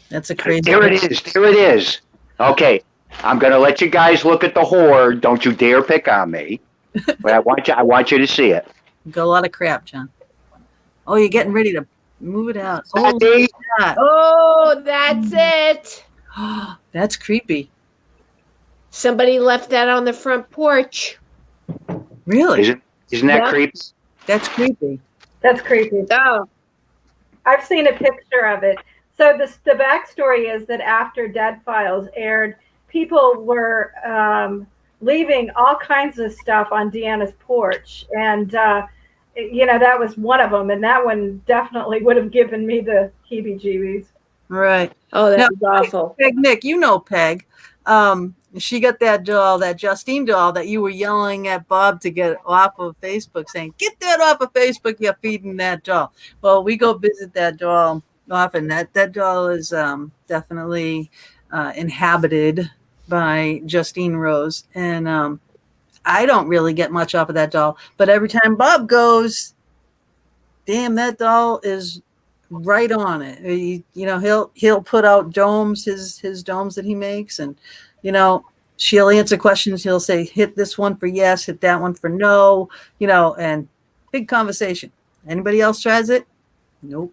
that's a crazy. There it is. Okay. I'm going to let you guys look at the hoard. Don't you dare pick on me. But I want you to see it. Got a lot of crap, John. Oh, you're getting ready to move it out. Oh, that's it. That's creepy. Somebody left that on the front porch. Really? Isn't that creepy? That's creepy. That's creepy. Oh. I've seen a picture of it. So the backstory is that after Dead Files aired, people were leaving all kinds of stuff on DeAnna's porch. And, you know, that was one of them. And that one definitely would have given me the heebie-jeebies. Right. Oh, that's awful. Peg, Nick, you know Peg. She got that doll, that Justine doll that you were yelling at Bob to get off of Facebook, saying, get that off of Facebook, you're feeding that doll. Well, we go visit that doll often. That doll is definitely inhabited by Justine Rose. And I don't really get much off of that doll. But every time Bob goes, damn, that doll is right on it. You know, he'll put out domes, his domes that he makes. And, you know, she'll answer questions. He'll say, hit this one for yes, hit that one for no, you know, and big conversation. Anybody else tries it? Nope.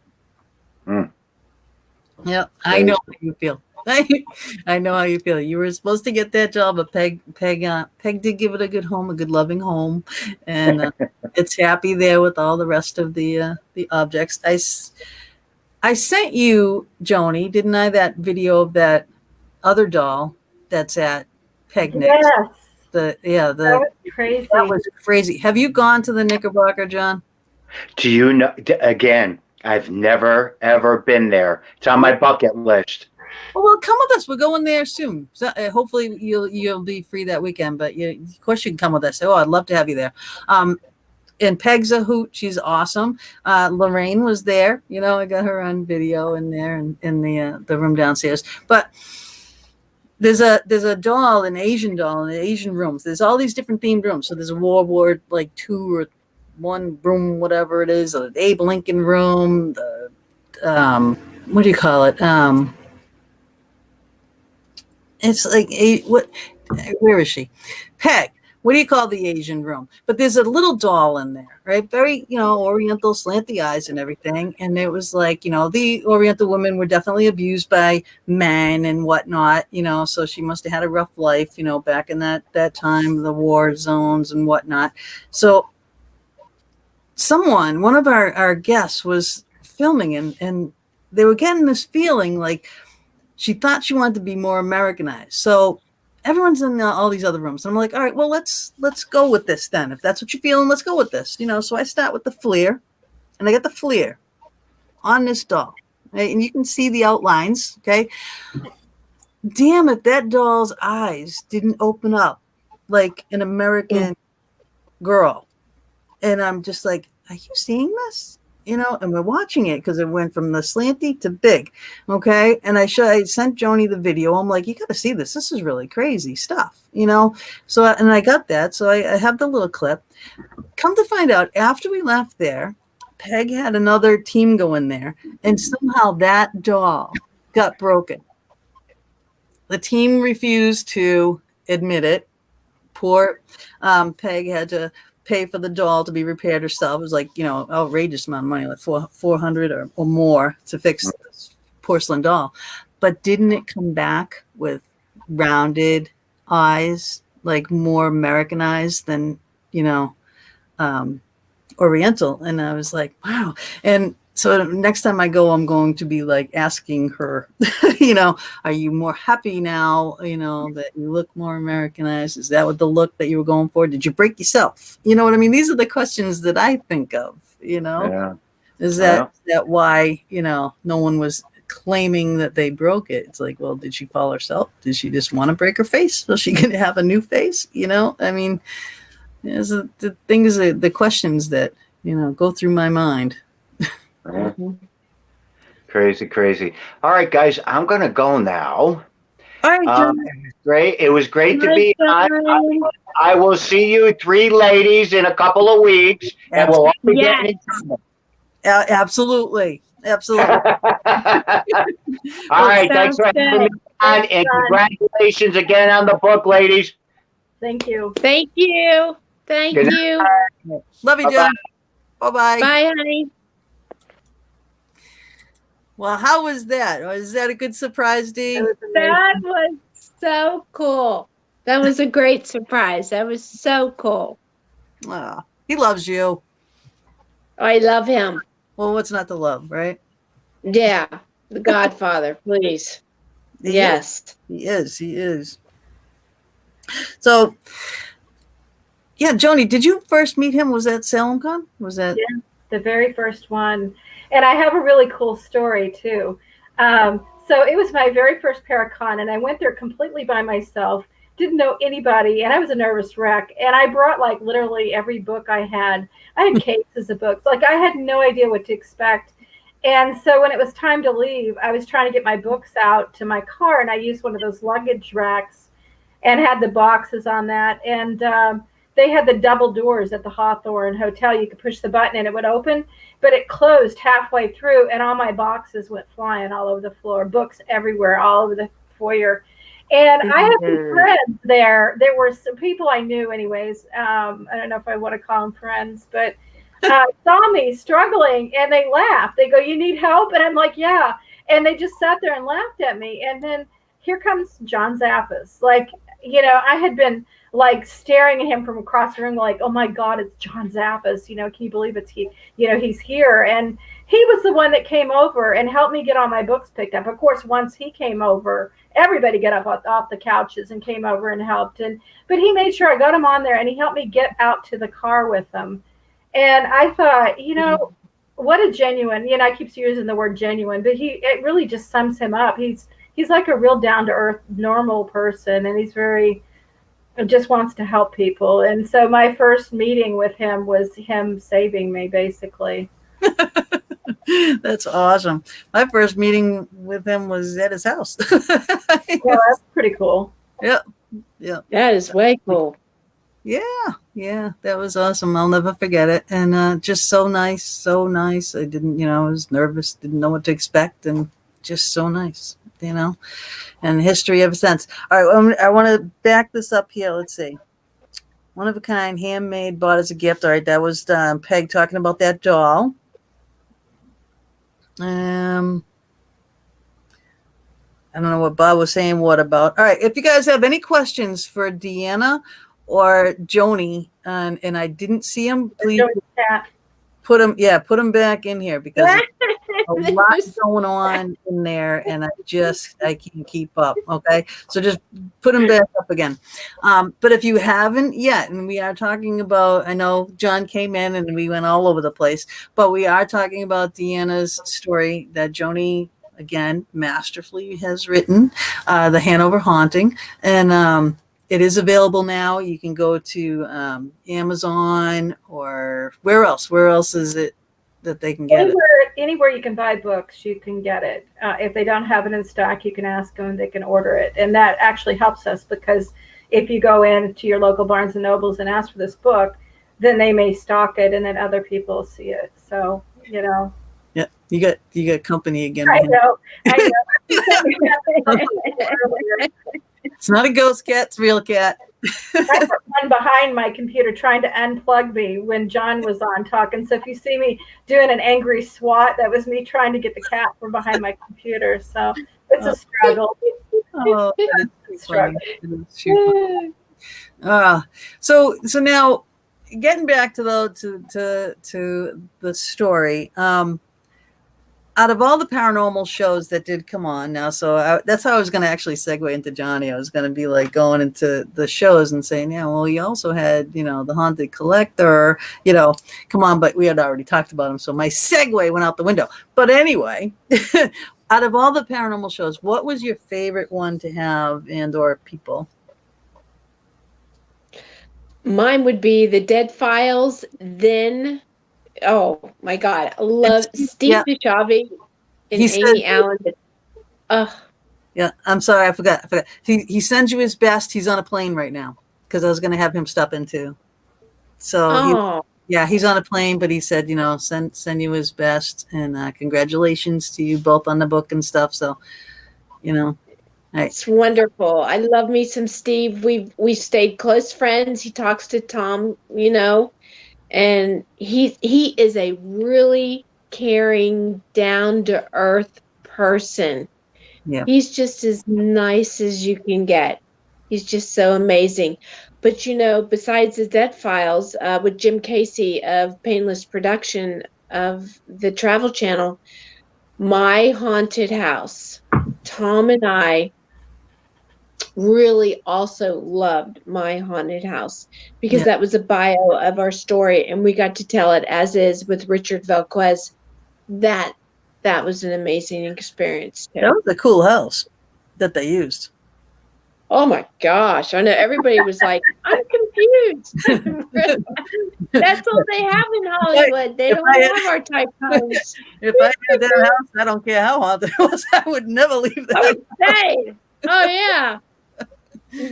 Yeah, I know how you feel. I know how you feel. You were supposed to get that job, but Peg did give it a good home, a good loving home, and it's happy there with all the rest of the objects. I sent you, Joni, didn't I, that video of that other doll that's at Peg Nick's? Yes. That was crazy. That was crazy. Have you gone to the Knickerbocker, John? Do you know? Again, I've never ever been there. It's on my bucket list. Well, come with us. We're going there soon. So, hopefully you'll be free that weekend. But of course you can come with us. Oh, I'd love to have you there. And Peg's a hoot. She's awesome. Lorraine was there. You know, I got her on video in there in the room downstairs. But there's a doll, an Asian doll in the Asian rooms. There's all these different themed rooms. So there's a World War like 2 or 1 room, whatever it is. An Abe Lincoln room. What do you call it? It's like where is she? Peg. what do you call the Asian room? But there's a little doll in there, right? Very, Oriental, slanty eyes and everything. And it was like, the Oriental women were definitely abused by men and whatnot, so she must have had a rough life, back in that time, the war zones and whatnot. So one of our guests was filming and they were getting this feeling like she thought she wanted to be more Americanized. So everyone's in all these other rooms. And I'm like, all right, well, let's go with this then. If that's what you're feeling, let's go with this. So I start with the flare, and I get the flare on this doll, right? And you can see the outlines, okay? Damn it, that doll's eyes didn't open up like an American girl. And I'm just like, are you seeing this? And we're watching it because it went from the slanty to big. Okay. And I sent Joni the video. I'm like, you got to see this. This is really crazy stuff, So, and I got that. So I have the little clip. Come to find out, after we left there, Peg had another team go in there, and somehow that doll got broken. The team refused to admit it. Poor Peg had to pay for the doll to be repaired herself. It was like, outrageous amount of money, like $400 or more to fix this porcelain doll. But didn't it come back with rounded eyes, like more Americanized than, Oriental? And I was like, wow. And so next time I go, I'm going to be like asking her, are you more happy now, that you look more Americanized? Is that what the look that you were going for? Did you break yourself? You know what I mean? These are the questions that I think of, Yeah. Is that why, no one was claiming that they broke it? It's like, well, did she fall herself? Did she just want to break her face so she could have a new face? I mean, the things, the questions that, go through my mind. Crazy. All right, guys, I'm going to go now. All right, John. It was great to be on. I will see you three ladies in a couple of weeks, and we'll all be getting in trouble. Absolutely. All right, thanks for having me on, and congratulations again on the book, ladies. Thank you. Thank you. Thank you. Love you, John. Bye-bye. Bye, honey. Well, how was that? Was that a good surprise, Dee? That was so cool. That was a great surprise. That was so cool. Oh, he loves you. I love him. Well, what's not to love, right? Yeah. The Godfather, please. Yes. He is. So, yeah, Joni, did you first meet him? Was that SalemCon? Was that? Yeah, the very first one. And I have a really cool story, too. So it was my very first Paracon, and I went there completely by myself, didn't know anybody, and I was a nervous wreck. And I brought, like, literally every book I had. I had cases of books. Like, I had no idea what to expect. And so when it was time to leave, I was trying to get my books out to my car, and I used one of those luggage racks and had the boxes on that. And they had the double doors at the Hawthorne Hotel. You could push the button and it would open, but it closed halfway through, and all my boxes went flying all over the floor, books everywhere, all over the foyer. And I had some friends there. There were some people I knew anyways. I don't know if I want to call them friends, but saw me struggling, and they laughed. They go, "You need help?" And I'm like, "Yeah." And they just sat there and laughed at me. And then here comes John Zaffis. Like, I had been like staring at him from across the room, like, oh my God, it's John Zaffis. Can you believe he's here? And he was the one that came over and helped me get all my books picked up. Of course, once he came over, everybody got up off the couches and came over and helped. But he made sure I got him on there, and he helped me get out to the car with him. And I thought, what a genuine, I keep using the word genuine, but it really just sums him up. He's like a real down to earth, normal person. And he's just wants to help people. And so my first meeting with him was him saving me, basically. That's awesome. My first meeting with him was at his house. Well, that's pretty cool. Yeah. That is way cool. Yeah, that was awesome. I'll never forget it. And just so nice. I didn't, I was nervous, didn't know what to expect, and just so nice, and history ever since. All right, I want to back this up here. Let's see. One of a kind, handmade, bought as a gift. All right, that was Peg talking about that doll. I don't know what Bob was saying. What about? All right, if you guys have any questions for DeAnna or Joni, and I didn't see them, please put them. Yeah, put them back in here because a lot going on in there, and I can't keep up. Okay, so just put them back up again. But if you haven't yet, and we are talking about, I know John came in and we went all over the place, but we are talking about DeAnna's story that Joni, again, masterfully has written, The Hanover Haunting, and it is available now. You can go to Amazon or where else? Where else is it that they can get it? Anywhere you can buy books, you can get it. If they don't have it in stock, you can ask them and they can order it. And that actually helps us because if you go in to your local Barnes and Nobles and ask for this book, then they may stock it and then other people see it. So, you know. Yeah, you got company again. I know. It's not a ghost cat, it's a real cat. I put one behind my computer trying to unplug me when John was on talking. So if you see me doing an angry swat, that was me trying to get the cat from behind my computer. So it's a struggle. Oh, it's funny. So now getting back to the story. Out of all the paranormal shows that did come on now, that's how I was going to actually segue into Johnny. I was going to be like going into the shows and saying, yeah, well, you also had, The Haunted Collector, come on, but we had already talked about him. So my segue went out the window. But anyway, out of all the paranormal shows, what was your favorite one to have and or people? Mine would be The Dead Files, then... Oh my God! I love Steve Bishavi and Amy Allen. Yeah, I'm sorry, I forgot. He sends you his best. He's on a plane right now because I was going to have him stop in too. So he's on a plane, but he said, send you his best and congratulations to you both on the book and stuff. So, it's wonderful. I love me some Steve. We stayed close friends. He talks to Tom, and he is a really caring, down-to-earth person. Yeah. He's just as nice as you can get. He's just so amazing. But, besides the Death Files, with Jim Casey of Painless Production of the Travel Channel, My Haunted House, Tom and I really also loved My Haunted House because that was a bio of our story and we got to tell it as is with Richard Velquez. That was an amazing experience too. That was a cool house that they used. Oh my gosh. I know everybody was like, I'm confused. That's all they have in Hollywood. They don't have our type homes. If I had that house, I don't care how haunted it was, I would never leave that. I would say, oh yeah.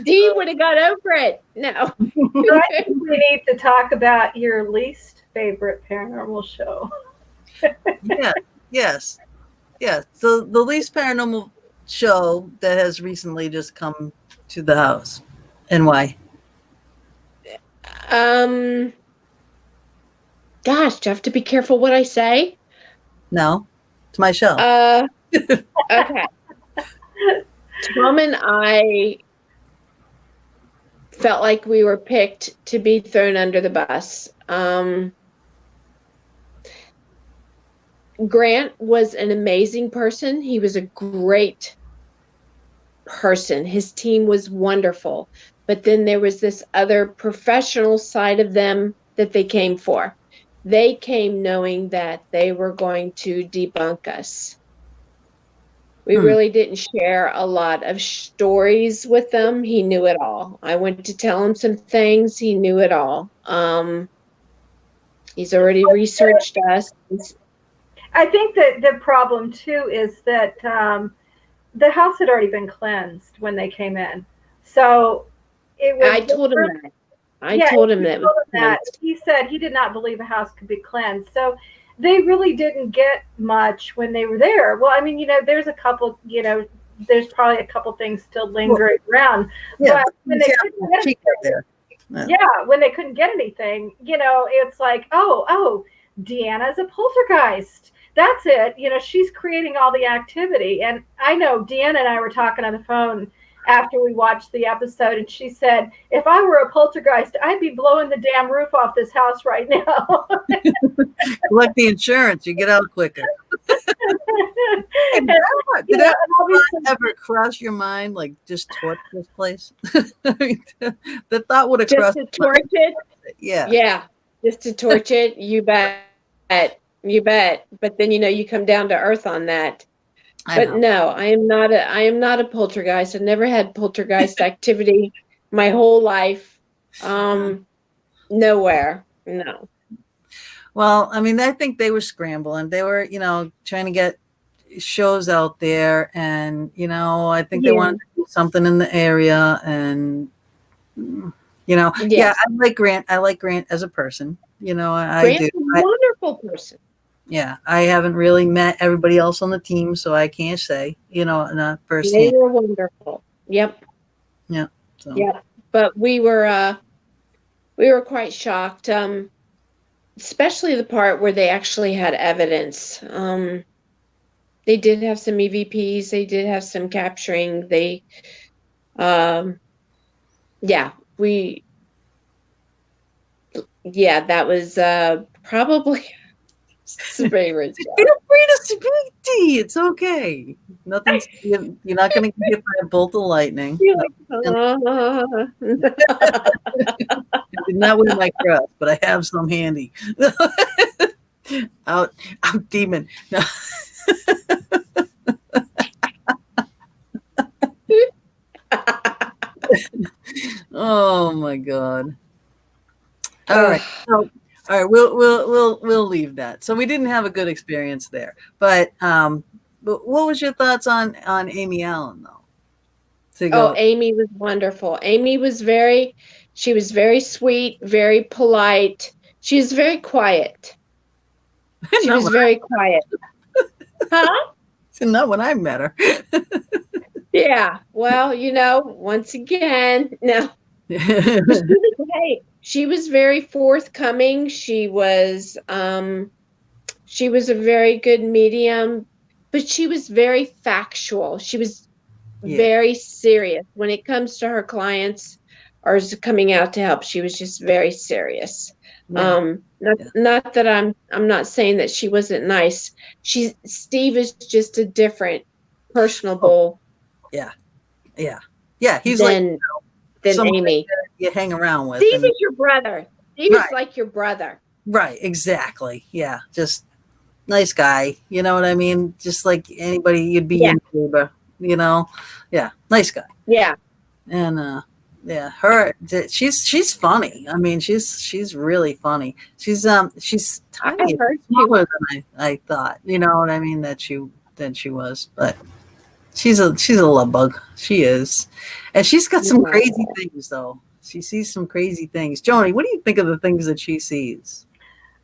Dee would have got over it. No. I think we need to talk about your least favorite paranormal show. Yes. So the least paranormal show that has recently just come to the house, and why? Gosh, do I have to be careful what I say? No, it's my show. Okay. Tom and I felt like we were picked to be thrown under the bus. Grant was an amazing person. He was a great person. His team was wonderful. But then there was this other professional side of them that they came for. They came knowing that they were going to debunk us. We really didn't share a lot of stories with them. He knew it all. I went to tell him some things. He knew it all. He's already researched us. I think that the problem, too, is that the house had already been cleansed when they came in. So it was... I told him that. I told him that. He said he did not believe a house could be cleansed. So they really didn't get much when they were there. Well, I mean, there's a couple, there's probably a couple things still lingering around. Yeah, but when they couldn't get there, Yeah, when they couldn't get anything, it's like, oh, DeAnna's a poltergeist. That's it. She's creating all the activity. And I know DeAnna and I were talking on the phone after we watched the episode, and she said, if I were a poltergeist, I'd be blowing the damn roof off this house right now. Collect the insurance, you get out quicker. Did that ever cross your mind, like just torch this place? I mean, the thought would have Just crossed to torch it? Yeah, just to torch it. You bet. But then you come down to earth on that. But no, I am not a poltergeist. I've never had poltergeist activity my whole life. Nowhere. No. Well, I mean, I think they were scrambling. They were, trying to get shows out there, and I think they wanted to do something in the area, and I like Grant. I like Grant as a person. I do. Grant's a wonderful person. Yeah, I haven't really met everybody else on the team, so I can't say, not firsthand. They were wonderful. Yep. Yeah. So. Yeah. But we were quite shocked, especially the part where they actually had evidence. They did have some EVPs. They did have some capturing. That was probably. Feel free to speak, D. It's okay. Nothing's. You're not going to get hit by a bolt of lightning. I did not win my crust, but I have some handy. out demon. No. Oh my God. All right. So, all right, we'll leave that. So we didn't have a good experience there, but what was your thoughts on Amy Allen though? Amy was wonderful. Amy was very sweet, very polite. She was very quiet. She was very quiet. Huh? Not when I met her. Yeah. Well, once again, no. She was very forthcoming. She was a very good medium, but she was very factual. She was very serious when it comes to her clients or coming out to help. She was just very serious. Yeah. Not that I'm not saying that she wasn't nice. Steve is just a different personable. Yeah. He's than Amy. You hang around with. Steve is your brother. Steve is like your brother. Right. Exactly. Yeah. Just nice guy. You know what I mean? Just like anybody you'd be in neighbor. Yeah. Nice guy. Yeah. And she's funny. I mean, she's really funny. She's tiny, smaller than I thought. You know what I mean? Than she was, but she's a love bug. She is, and she's got some crazy things though. She sees some crazy things. Joni, what do you think of the things that she sees?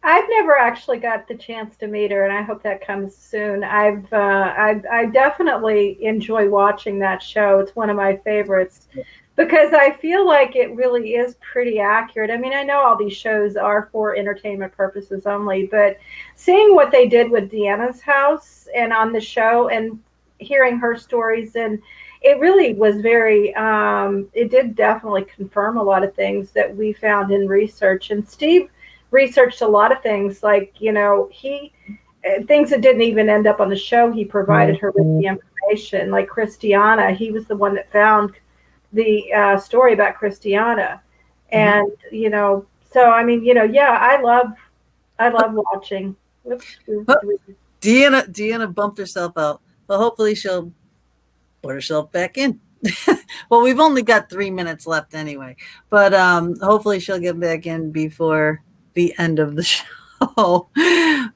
I've never actually got the chance to meet her, and I hope that comes soon. I definitely enjoy watching that show. It's one of my favorites because I feel like it really is pretty accurate. I mean, I know all these shows are for entertainment purposes only, but seeing what they did with DeAnna's house and on the show and hearing her stories, and it really was very, it did definitely confirm a lot of things that we found in research. And Steve researched a lot of things, like, things that didn't even end up on the show, he provided her with the information, like Christiana. He was the one that found the story about Christiana. And, so, I mean, I love watching. Deanna bumped herself out. Well, hopefully she'll put herself back in. Well, we've only got 3 minutes left anyway, but hopefully she'll get back in before the end of the show. What are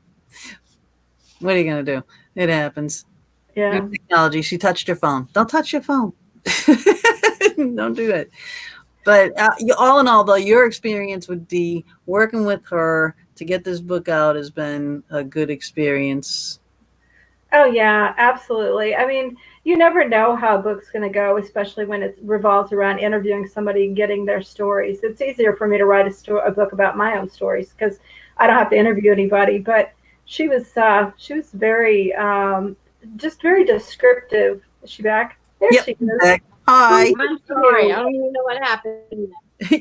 you going to do? It happens. Yeah. New technology. She touched her phone. Don't touch your phone. Don't do it. But all in all, though, your experience with Dee, working with her to get this book out has been a good experience. Oh, yeah, absolutely. I mean, you never know how a book's going to go, especially when it revolves around interviewing somebody and getting their stories. It's easier for me to write a book about my own stories because I don't have to interview anybody. But she was very just very descriptive. Is she back? There Yep, she is. back. Hi. I'm sorry. I don't even know what happened.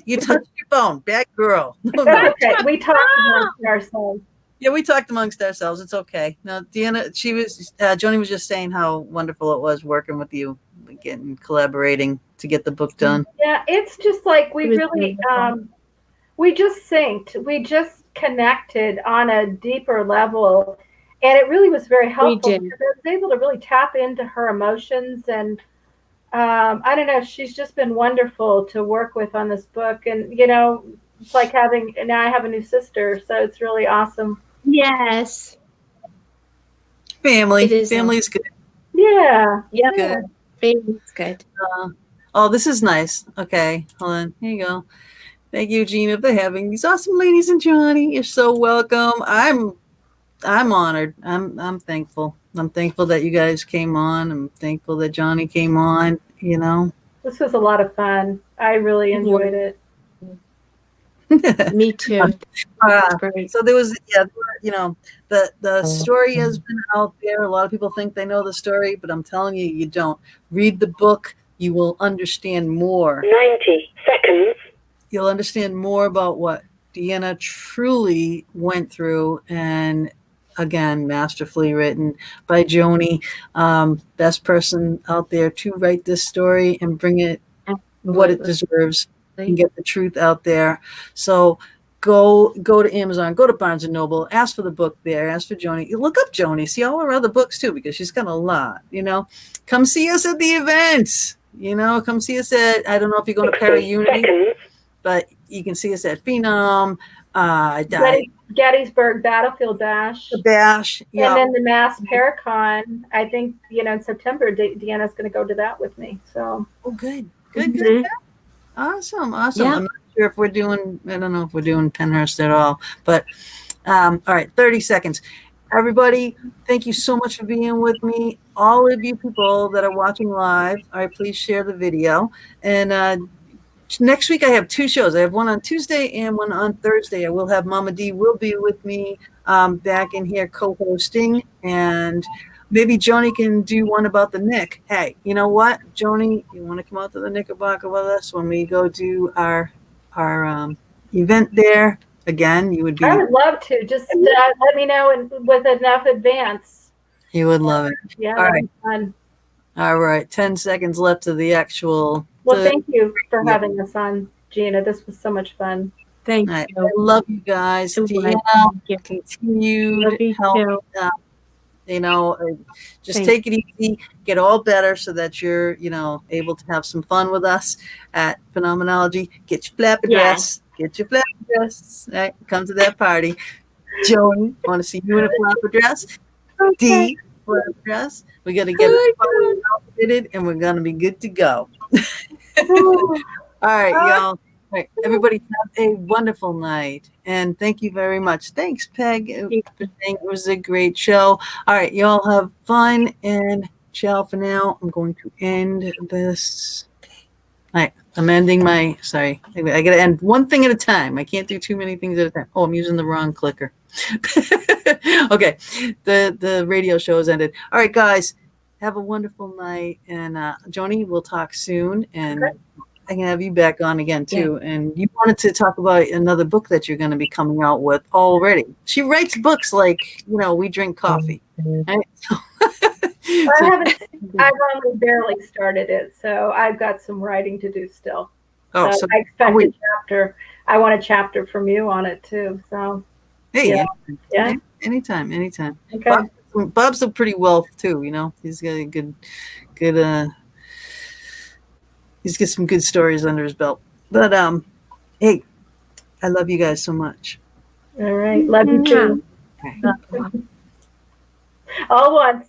You touched your phone. Bad girl. No, That's no. okay. We talked amongst ourselves. Yeah, we talked amongst ourselves. It's okay. Now, DeAnna, Joni was just saying how wonderful it was working with you, again, collaborating to get the book done. Yeah, it's just like we It was really wonderful. we just synced. We just connected on a deeper level. And it really was very helpful did. because I was able to really tap into her emotions. And I don't know, she's just been wonderful to work with on this book. And, you know, it's like now I have a new sister. So it's really awesome. Yes. Family. It is Family's good. Yeah. Yep. Yeah. Family's good. Oh, this is nice. Okay, hold on. Here you go. Thank you, Gina, for having these awesome ladies and Johnny. You're so welcome. I'm honored. I'm thankful. I'm thankful that you guys came on. I'm thankful that Johnny came on. You know. This was a lot of fun. I really enjoyed it. Me too. That's great. So there was, you know, the story has been out there. A lot of people think they know the story, but I'm telling you, you don't. Read the book. You will understand more. 90 seconds. You'll understand more about what DeAnna truly went through, and again, masterfully written by Joni, best person out there to write this story and bring it what it deserves and get the truth out there. So go to Amazon, go to Barnes and Noble, ask for the book there, ask for Joni. You look up Joni, see all her other books too, because she's got a lot. You know, come see us at the events. You know, come see us at, I don't know if you're going to Para Unity, but you can see us at Phenom, Gettysburg Battlefield Bash. the Bash, yeah. And then the Mass Paracon. I think, you know, in September, DeAnna's going to go to that with me. So. Oh, good. Awesome. Yeah. I'm not sure if we're doing, I don't know if we're doing Penhurst at all, but all right, 30 seconds. Everybody, thank you so much for being with me. All of you people that are watching live, all right, please share the video. And next week I have two shows. I have one on Tuesday and one on Thursday. I will have Mama D will be with me back in here co-hosting, and maybe Joni can do one about the Nick. Hey, you know what, Joni, you want to come out to the Knickerbocker with us when we go do our event there? Again, you would be. I would love to. Just let me know with enough advance. You would love it. Yeah. All right. Fun. All right. 10 seconds left to the actual. Well, thank you for having us on, Gina. This was so much fun. Thank I you. love you guys. Thank DeAnna, you. continued Love you help. too. You know, just Thank take it easy, get all better so that you're, you know, able to have some fun with us at Phenomenology. Get your flapper dress. Get your flapper dress. Right? Come to that party. Joey, want to see you in a flapper dress? Okay. D, flapper dress. We got to get it outfitted and we're going to be good to go. All right, y'all. All right, everybody have a wonderful night. And thank you very much. Thanks, Peg. It was a great show. All right, y'all have fun and ciao for now. I'm going to end this. All right, I'm ending I got to end one thing at a time. I can't do too many things at a time. Oh, I'm using the wrong clicker. Okay, the radio show has ended. All right, guys, have a wonderful night. And Joni, we'll talk soon. And I can have you back on again, too. Yeah. And you wanted to talk about another book that you're going to be coming out with already. She writes books like, you know, we drink coffee. Right? I've only barely started it, so I've got some writing to do still. Oh, so I expect a chapter. I want a chapter from you on it too. So hey, yeah, anytime. Okay. Bob's a pretty wealth too. You know, he's got a good. He's got some good stories under his belt. But hey, I love you guys so much. All right, love you too. Okay. All once.